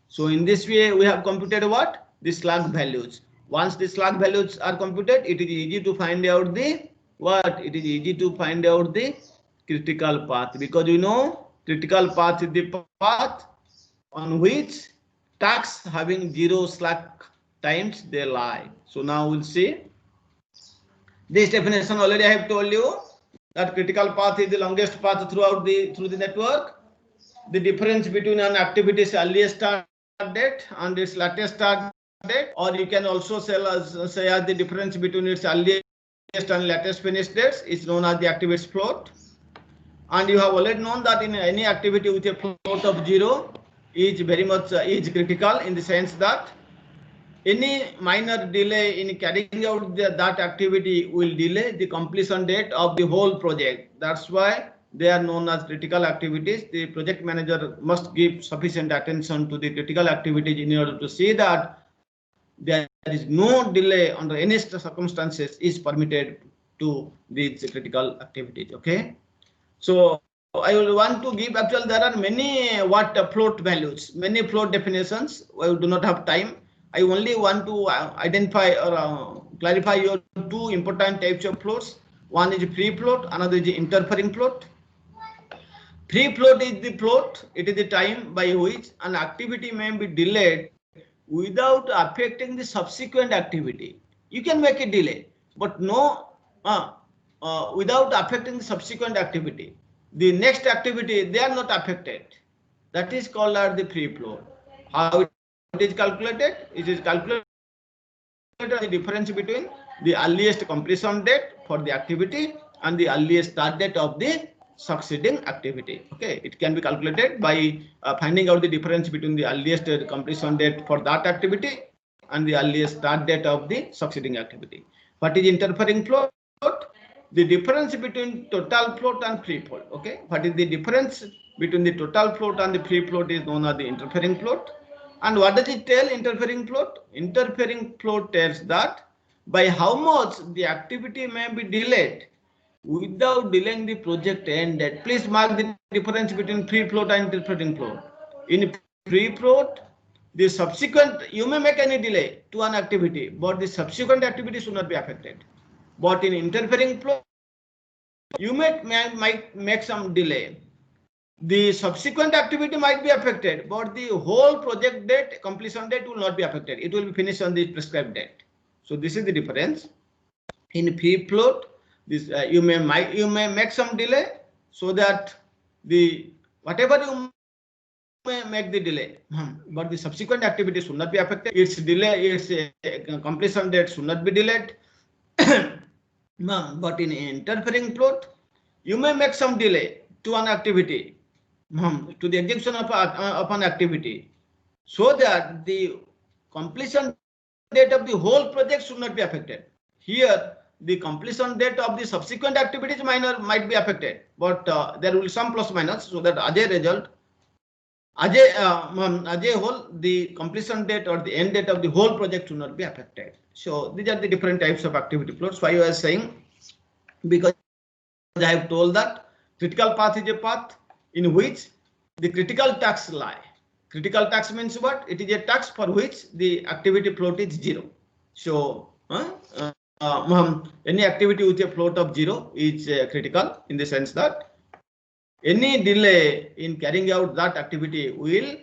So in this way, we have computed what? The slack values. Once the slack values are computed, it is easy to find out the what? It is easy to find out the critical path, because you know critical path is the path on which tasks having 0 slack times they lie. So now we'll see this definition. Already I have told you that critical path is the longest path through the network. The difference between an activity's earliest start date and its latest start date, or you can also say as the difference between its earliest and latest finish dates, is known as the activity's float. And you have already known that in any activity with a float of 0 is very much is critical, in the sense that any minor delay in carrying out that activity will delay the completion date of the whole project. That's why they are known as critical activities. The project manager must give sufficient attention to the critical activities in order to see that there is no delay under any circumstances is permitted to these critical activities. Okay. So I will want to give, actually there are many float values, many float definitions. I do not have time. I only want to identify or clarify your 2 important types of floats. One is free float, another is interfering float. Free float is the float. It is the time by which an activity may be delayed without affecting the subsequent activity. You can make a delay, but no, without affecting the subsequent activity. The next activity, they are not affected. That is called as the free float. How it is calculated? It is calculated the difference between the earliest completion date for the activity and the earliest start date of the succeeding activity. Okay, it can be calculated by finding out the difference between the earliest completion date for that activity and the earliest start date of the succeeding activity. What is interfering float? The difference between total float and free float. Okay, what is the difference between the total float and the free float is known as the interfering float. And what does it tell, interfering float? Interfering float tells that by how much the activity may be delayed without delaying the project end date. Please mark the difference between free float and interfering float. In free float, the subsequent, you may make any delay to an activity, but the subsequent activity should not be affected. But in interfering float, you might make some delay. The subsequent activity might be affected, but the whole project date, completion date will not be affected. It will be finished on the prescribed date. So this is the difference. In free float, this you may make some delay, so that the whatever you may make the delay, but the subsequent activity should not be affected. Its delay, its completion date should not be delayed. But in interfering float, you may make some delay to an activity, to the execution of an activity, so that the completion date of the whole project should not be affected. Here, the completion date of the subsequent activities might be affected, but there will be some plus minus, so that as a result, as a whole, the completion date or the end date of the whole project should not be affected. So these are the different types of activity floats. Why I was saying, because I have told that critical path is a path in which the critical tasks lie. Critical task means what? It is a task for which the activity float is 0. So any activity with a float of 0 is critical, in the sense that any delay in carrying out that activity will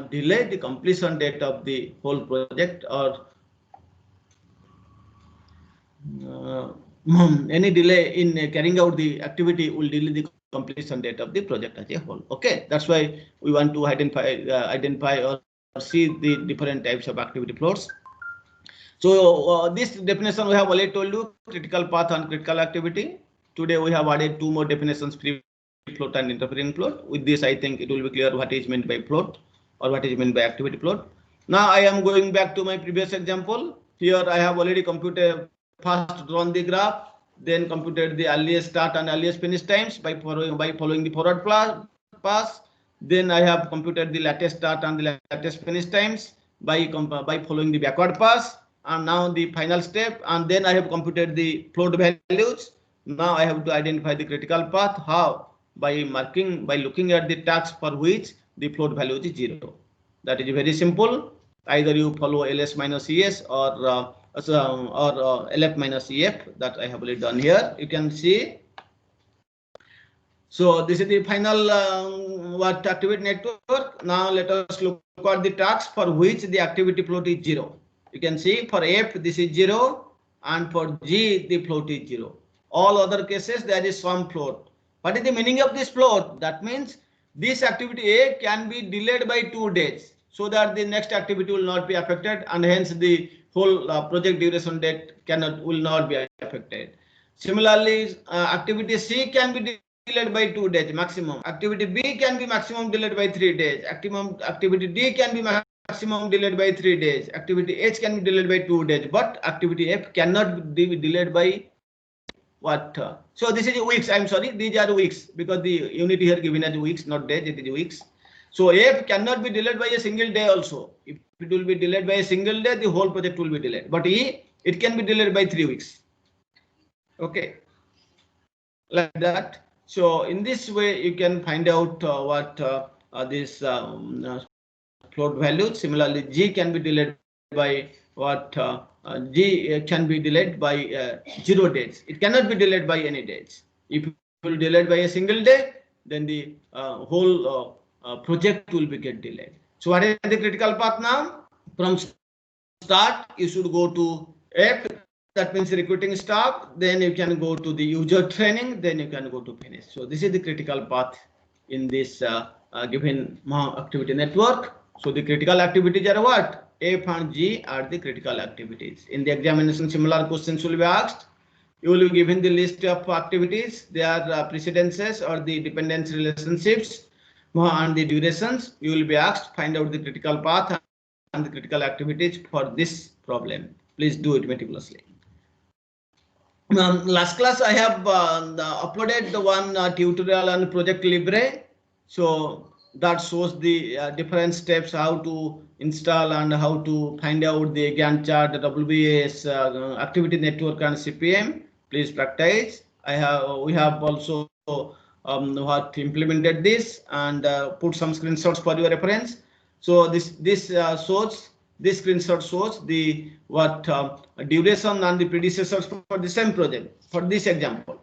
delay the completion date of the whole project, or any delay in carrying out the activity will delay the completion date of the project as a whole. Okay, that's why we want to identify or see the different types of activity floats. So this definition we have already told you: critical path and critical activity. Today we have added 2 more definitions: free float and interfering float. With this, I think it will be clear what is meant by float or what is meant by activity float. Now I am going back to my previous example. Here I have already computed, first drawn the graph, then computed the earliest start and earliest finish times by following the forward pass. Then I have computed the latest start and the latest finish times by following the backward pass. And now the final step, and then I have computed the float values. Now I have to identify the critical path. How? By looking at the task for which the float value is 0. That is very simple. Either you follow ls minus es or lf minus ef, that I have already done here. You can see. So this is the final activity network. Now let us look at the task for which the activity float is 0. You can see for F this is 0, and for G the float is 0. All other cases there is some float. What is the meaning of this float? That means this activity A can be delayed by 2 days, so that the next activity will not be affected, and hence the whole project duration date will not be affected. Similarly, activity C can be delayed by 2 days maximum. Activity B can be maximum delayed by 3 days. Activity D can be maximum delayed by 3 days. Activity H can be delayed by 2 days, but activity F cannot be delayed by what? So this is weeks. I'm sorry, these are weeks, because the unit here given as weeks, not days. It is weeks. So F cannot be delayed by a single day also. If it will be delayed by a single day, the whole project will be delayed. But E, it can be delayed by 3 weeks. Okay, like that. So in this way, you can find out what this float value. Similarly, G can be delayed by what? G can be delayed by 0 days. It cannot be delayed by any days. If it will be delayed by a single day, then the whole project will be get delayed. So what is the critical path now? From start, you should go to F. That means recruiting staff. Then you can go to the user training. Then you can go to finish. So this is the critical path in this given activity network. So the critical activities are what? F and G are the critical activities. In the examination, similar questions will be asked. You will be given the list of activities, their precedences or the dependence relationships and the durations. You will be asked, find out the critical path and the critical activities for this problem. Please do it meticulously. Last class I have uploaded the one tutorial on Project Libre. So that shows the different steps, how to install and how to find out the Gantt chart, the WBS activity network and CPM. Please practice. We have also implemented this and put some screenshots for your reference. So this screenshot shows the duration and the predecessors for the same project. For this example,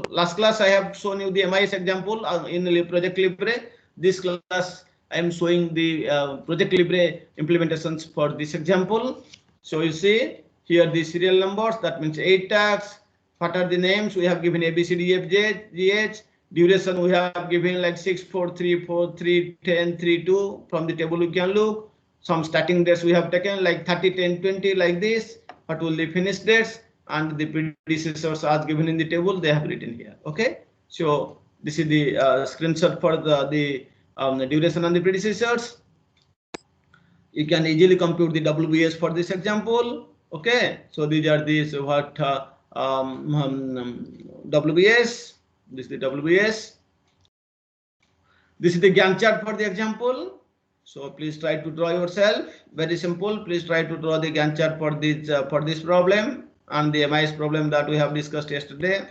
last class I have shown you the MIS example in Project Libre. This class I am showing the Project Libre implementations for this example. So you see here the serial numbers, that means 8 tags. What are the names? We have given A, B, C, D, F, G, H. Duration we have given like 6, 4, 3, 4, 3, 10, 3, 2. From the table you can look. Some starting dates we have taken like 30, 10, 20 like this. What will the finish dates and the predecessors as given in the table, they have written here. Okay. So this is the screenshot for the duration and the predecessors. You can easily compute the WBS for this example. Okay. So these are these WBS. This is the WBS. This is the Gantt chart for the example. So please try to draw yourself. Very simple. Please try to draw the Gantt chart for this problem and the MIS problem that we have discussed yesterday.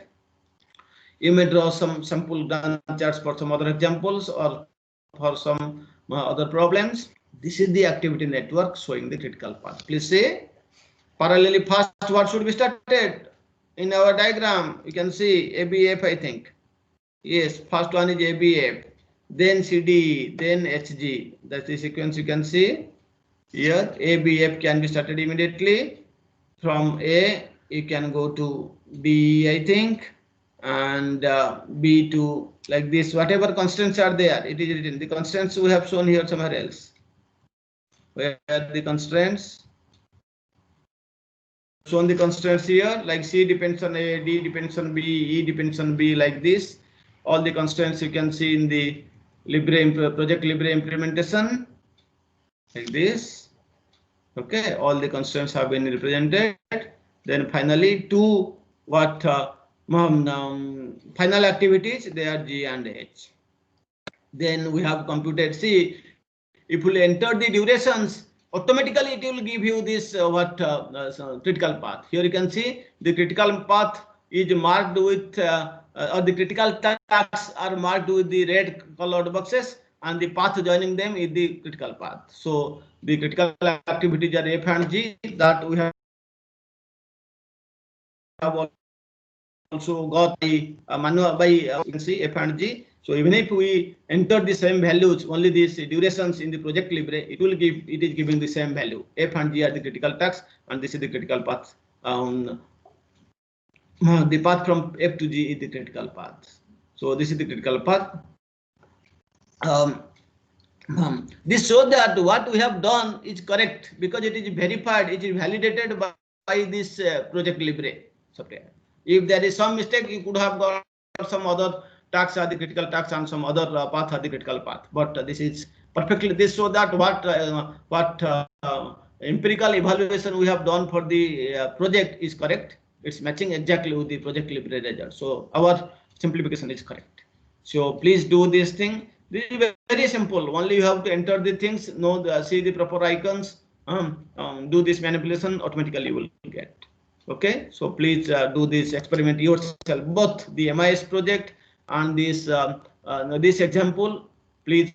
You may draw some sample Gantt charts for some other examples or for some other problems. This is the activity network showing the critical path. Please say Parallelly, first what should be started? In our diagram, you can see ABF, I think. Yes, first one is ABF, then CD, then HG. That's the sequence you can see. Here, ABF can be started immediately. From A, you can go to B, I think, and B to like this. Whatever constants are there, it is written. The constants we have shown here somewhere else. Where are the constants? Shown the constants here, like C depends on A, D depends on B, E depends on B, like this. All the constants you can see in the project Libre implementation, like this. Okay, all the constants have been represented. Then finally, two what final activities, they are G and H. Then we have computed. See, if you enter the durations, automatically it will give you this critical path. Here you can see the critical path is marked with or the critical tasks are marked with the red colored boxes, and the path joining them is the critical path. So the critical activities are F and G that we have also got the manual by you can see F and G. So even if we enter the same values, only these durations in the project Libre, it is giving the same value. F and G are the critical tasks, and this is the critical path. The path from F to G is the critical path. So this is the critical path. This shows that what we have done is correct because it is verified, it is validated by this project Libre software. If there is some mistake, you could have got some other tasks are the critical tasks and some other path are the critical path. But this is perfectly this so that what empirical evaluation we have done for the project is correct. It's matching exactly with the project Libre result. So our simplification is correct. So please do this thing. This is very simple. Only you have to enter the things, see the proper icons, do this manipulation. Automatically you will get. Okay, so please do this experiment yourself, both the MIS project and this this example. Please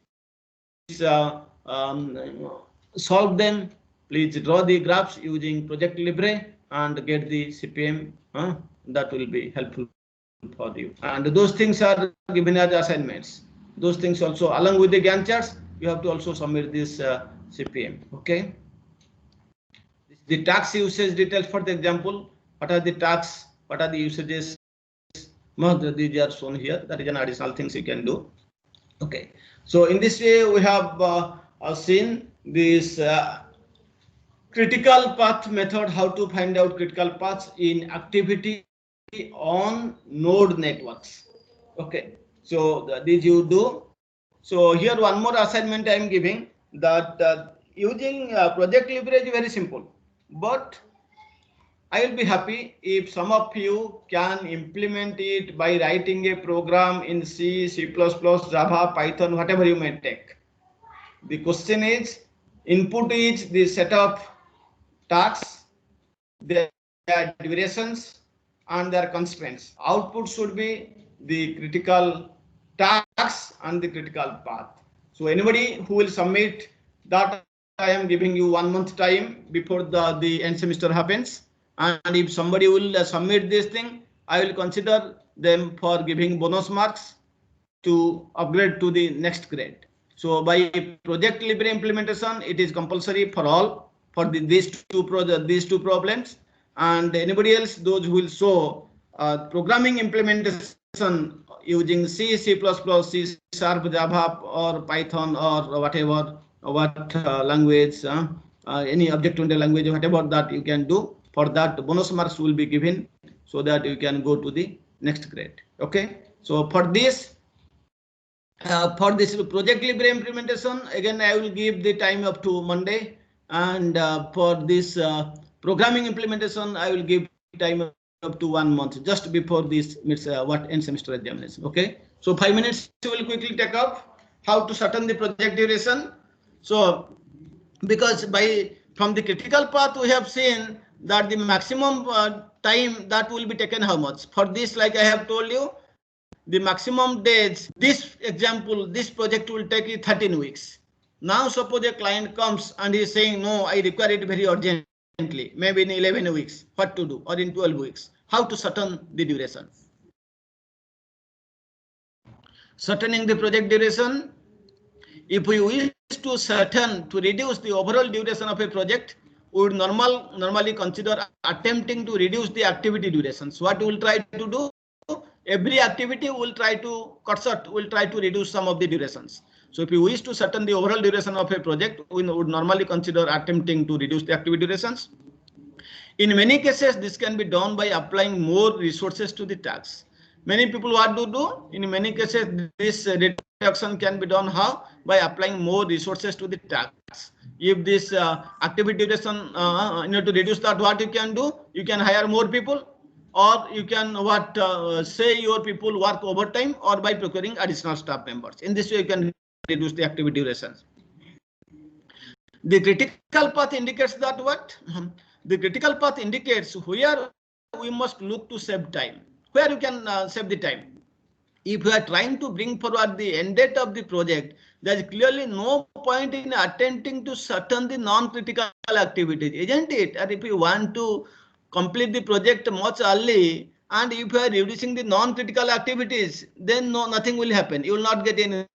solve them. Please draw the graphs using project Libre and get the CPM. That will be helpful for you. And those things are given as assignments. Those things also, along with the Gantt charts, you have to also submit this CPM. Okay. The tax usage details for the example. What are the tax? What are the usages? These are shown here. That is an additional things you can do. Okay. So in this way, we have seen this critical path method, how to find out critical paths in activity on node networks. Okay. So this you do. So here one more assignment I am giving, that using project Libre is very simple, but I will be happy if some of you can implement it by writing a program in C, C++, Java, Python, whatever you may take. The question is, input is the set of tasks, their durations, and their constraints. Output should be the critical tasks and the critical path. So anybody who will submit that, I am giving you 1 month time before the end semester happens. And if somebody will submit this thing, I will consider them for giving bonus marks to upgrade to the next grade. So by project Libre implementation, it is compulsory for all for these two problems. And anybody else, those who will show programming implementation using C, C++, C#, Java, or Python, or whatever, language, any object-oriented language, whatever that you can do. For that, bonus marks will be given so that you can go to the next grade. Okay. So for this project Libre implementation, again I will give the time up to Monday, and for this programming implementation, I will give time up to 1 month, just before this end semester examination. Okay. So 5 minutes will quickly take up how to shorten the project duration. So because from the critical path we have seen that the maximum time that will be taken how much. For this, like I have told you, the maximum days, this example, this project will take you 13 weeks. Now suppose a client comes and is saying, no, I require it very urgent. urgently, maybe in 11 weeks, what to do, or in 12 weeks, how to shorten the duration. Shortening the project duration, if we wish to shorten, to reduce the overall duration of a project, we would normally consider attempting to reduce the activity durations. What we will try to do? Every activity will try to cut short, will try to reduce some of the durations. So if we wish to shorten the overall duration of a project, we would normally consider attempting to reduce the activity durations. In many cases, this can be done by applying more resources to the tasks. Many people what to do? In many cases, this reduction can be done how? By applying more resources to the tasks. If this activity duration, to reduce that, what you can do? You can hire more people, or you can say your people work overtime, or by procuring additional staff members. In this way, you can reduce the activity durations. The critical path indicates that what? The critical path indicates where we must look to save time, where you can save the time. If we are trying to bring forward the end date of the project, there is clearly no point in attempting to shorten the non-critical activities, isn't it? And if you want to complete the project much early, and if you are reducing the non-critical activities, then nothing will happen. You will not get any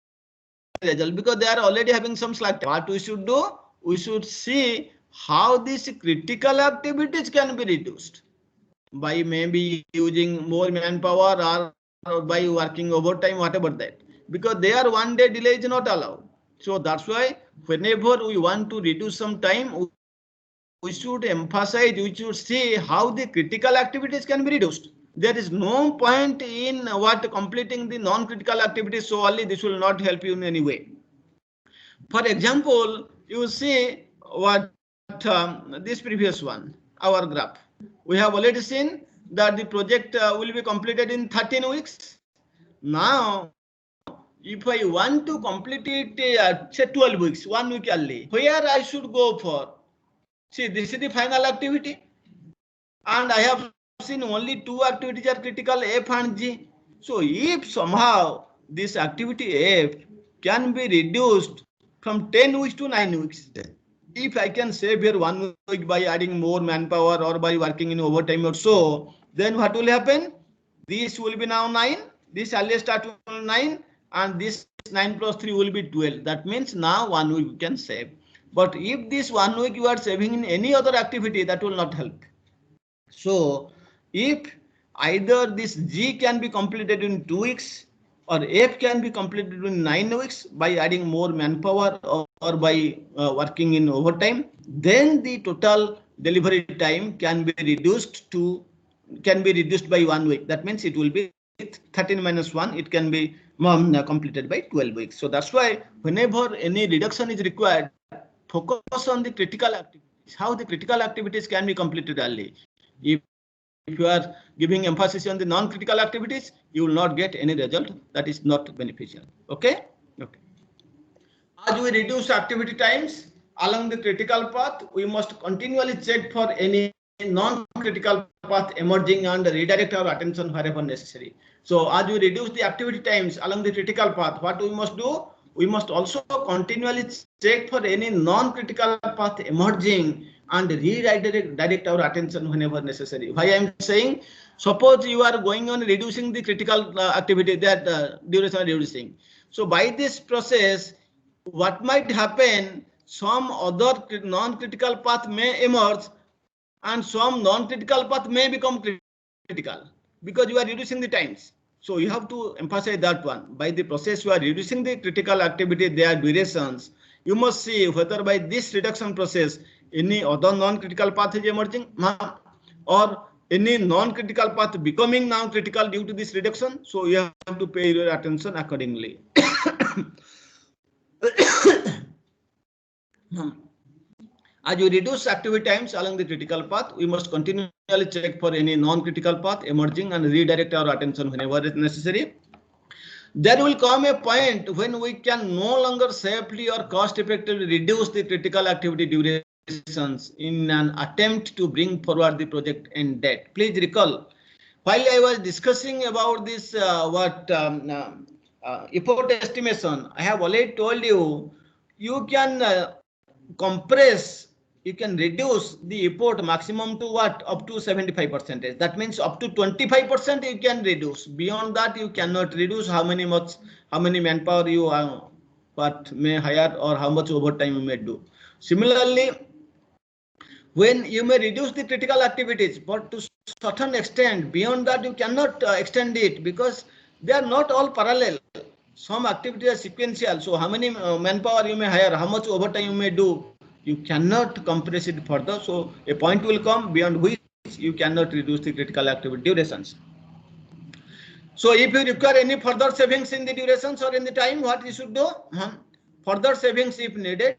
result because they are already having some slack time. What we should do? We should see how these critical activities can be reduced by maybe using more manpower, or by working overtime, whatever that, because they are one day delay is not allowed. So that's why whenever we want to reduce some time, we should emphasize, we should see how the critical activities can be reduced. There is no point in completing the non-critical activities so early. This will not help you in any way. For example, you see this previous one, our graph. We have already seen that the project will be completed in 13 weeks. Now, if I want to complete it say 12 weeks, 1 week early, where I should go for? See, this is the final activity, and I have seen only 2 activities are critical, F and G. So if somehow this activity F can be reduced from 10 weeks to 9 weeks, if I can save here 1 week by adding more manpower or by working in overtime or so, then what will happen? This will be now 9, this earliest start will 9, and this 9 plus 3 will be 12. That means now 1 week you can save. But if this 1 week you are saving in any other activity, that will not help. So if either this G can be completed in 2 weeks, or F can be completed in 9 weeks by adding more manpower, or by working in overtime, then the total delivery time can be reduced by 1 week. That means it will be 13 minus 1. It can be completed by 12 weeks. So that's why whenever any reduction is required, focus on the critical activities, how the critical activities can be completed early. If you are giving emphasis on the non-critical activities, you will not get any result. That is not beneficial. Okay. As we reduce activity times along the critical path, we must continually check for any non-critical path emerging and redirect our attention wherever necessary. So as we reduce the activity times along the critical path, what we must do? We must also continually check for any non-critical path emerging and redirect our attention whenever necessary. Why I am saying, suppose you are going on reducing the critical activity, that duration reducing. So by this process, what might happen? Some other non-critical path may emerge, and some non-critical path may become critical because you are reducing the times. So you have to emphasize that one. By the process you are reducing the critical activity, their durations, you must see whether by this reduction process any other non-critical path is emerging, or any non-critical path becoming now critical due to this reduction. So you have to pay your attention accordingly. As you reduce activity times along the critical path, we must continually check for any non-critical path emerging and redirect our attention whenever it is necessary. There will come a point when we can no longer safely or cost-effectively reduce the critical activity durations in an attempt to bring forward the project end date. Please recall, while I was discussing about this effort estimation, I have already told you, you can compress you can reduce the effort maximum to what? Up to 75%. That means up to 25% you can reduce. Beyond that you cannot reduce. How many manpower you what may hire or how much overtime you may do. Similarly, when you may reduce the critical activities, but to certain extent, beyond that you cannot extend it, because they are not all parallel. Some activities are sequential. So how many manpower you may hire, how much overtime you may do, you cannot compress it further. So a point will come beyond which you cannot reduce the critical activity durations. So if you require any further savings in the durations or in the time, what you should do? Further savings, if needed,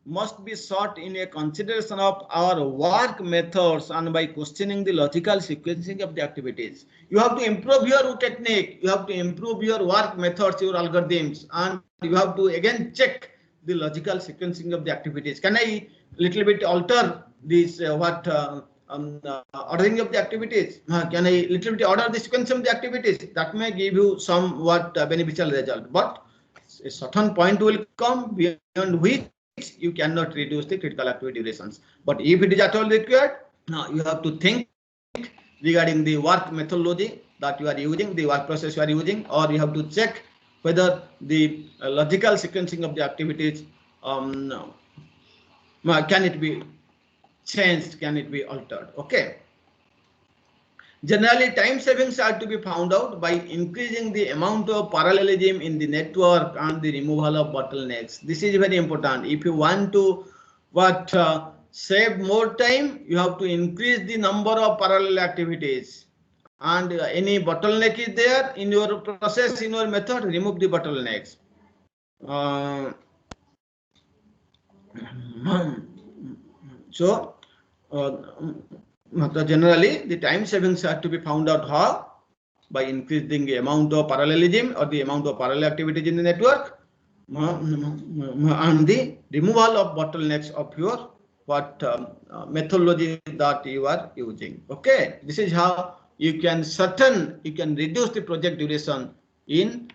must be sought in a consideration of our work methods and by questioning the logical sequencing of the activities. You have to improve your technique, you have to improve your work methods, your algorithms, and you have to again check the logical sequencing of the activities. Can I little bit alter this ordering of the activities? Can I little bit order the sequence of the activities? That may give you somewhat beneficial result, but a certain point will come beyond which you cannot reduce the critical activity durations. But if it is at all required, now you have to think regarding the work methodology that you are using, the work process you are using, or you have to check whether the logical sequencing of the activities can it be changed, can it be altered. Okay. Generally, time savings are to be found out by increasing the amount of parallelism in the network and the removal of bottlenecks. This is very important. If you want to save more time, you have to increase the number of parallel activities. And any bottleneck is there in your process, in your method, remove the bottlenecks. Generally, the time savings are to be found out how? By increasing the amount of parallelism or the amount of parallel activities in the network and the removal of bottlenecks of your methodology that you are using. Okay, this is how you can reduce the project duration in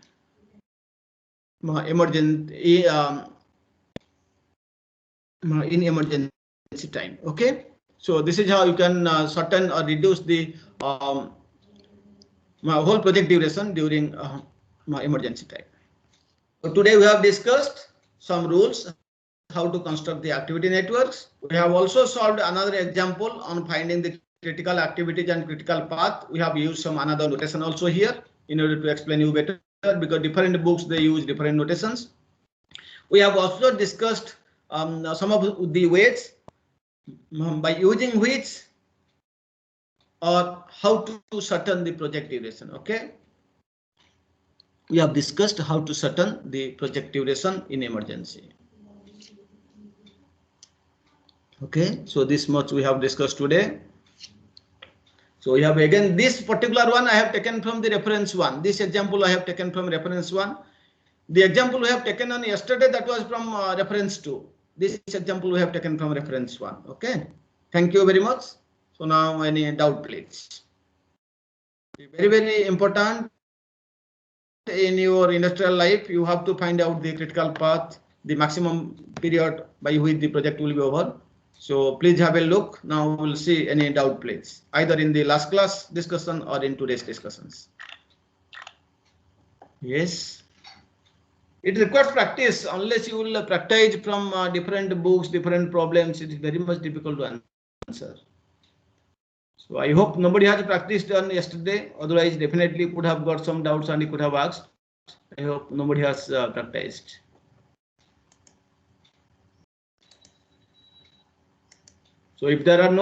emergency time. Okay, so this is how you can shorten or reduce the whole project duration during emergency time. So today we have discussed some rules how to construct the activity networks. We have also solved another example on finding the critical activities and critical path. We have used some another notation also here in order to explain you better, because different books they use different notations. We have also discussed some of the ways by using which or how to shorten the project duration. Okay, we have discussed how to shorten the project duration in emergency. Okay, so this much we have discussed today. So we have again this particular one I have taken from the reference one. This example I have taken from reference one. The example we have taken on yesterday, that was from reference 2. This example we have taken from reference 1. Okay, thank you very much. So now any doubt, please. Very, very important in your industrial life, you have to find out the critical path, the maximum period by which the project will be over. So please have a look. Now we'll see any doubt, please, either in the last class discussion or in today's discussions. Yes. It requires practice. Unless you will practice from different books, different problems, it is very much difficult to answer. So I hope nobody has practiced on yesterday. Otherwise, definitely could have got some doubts and he could have asked. I hope nobody has practiced. So if there are no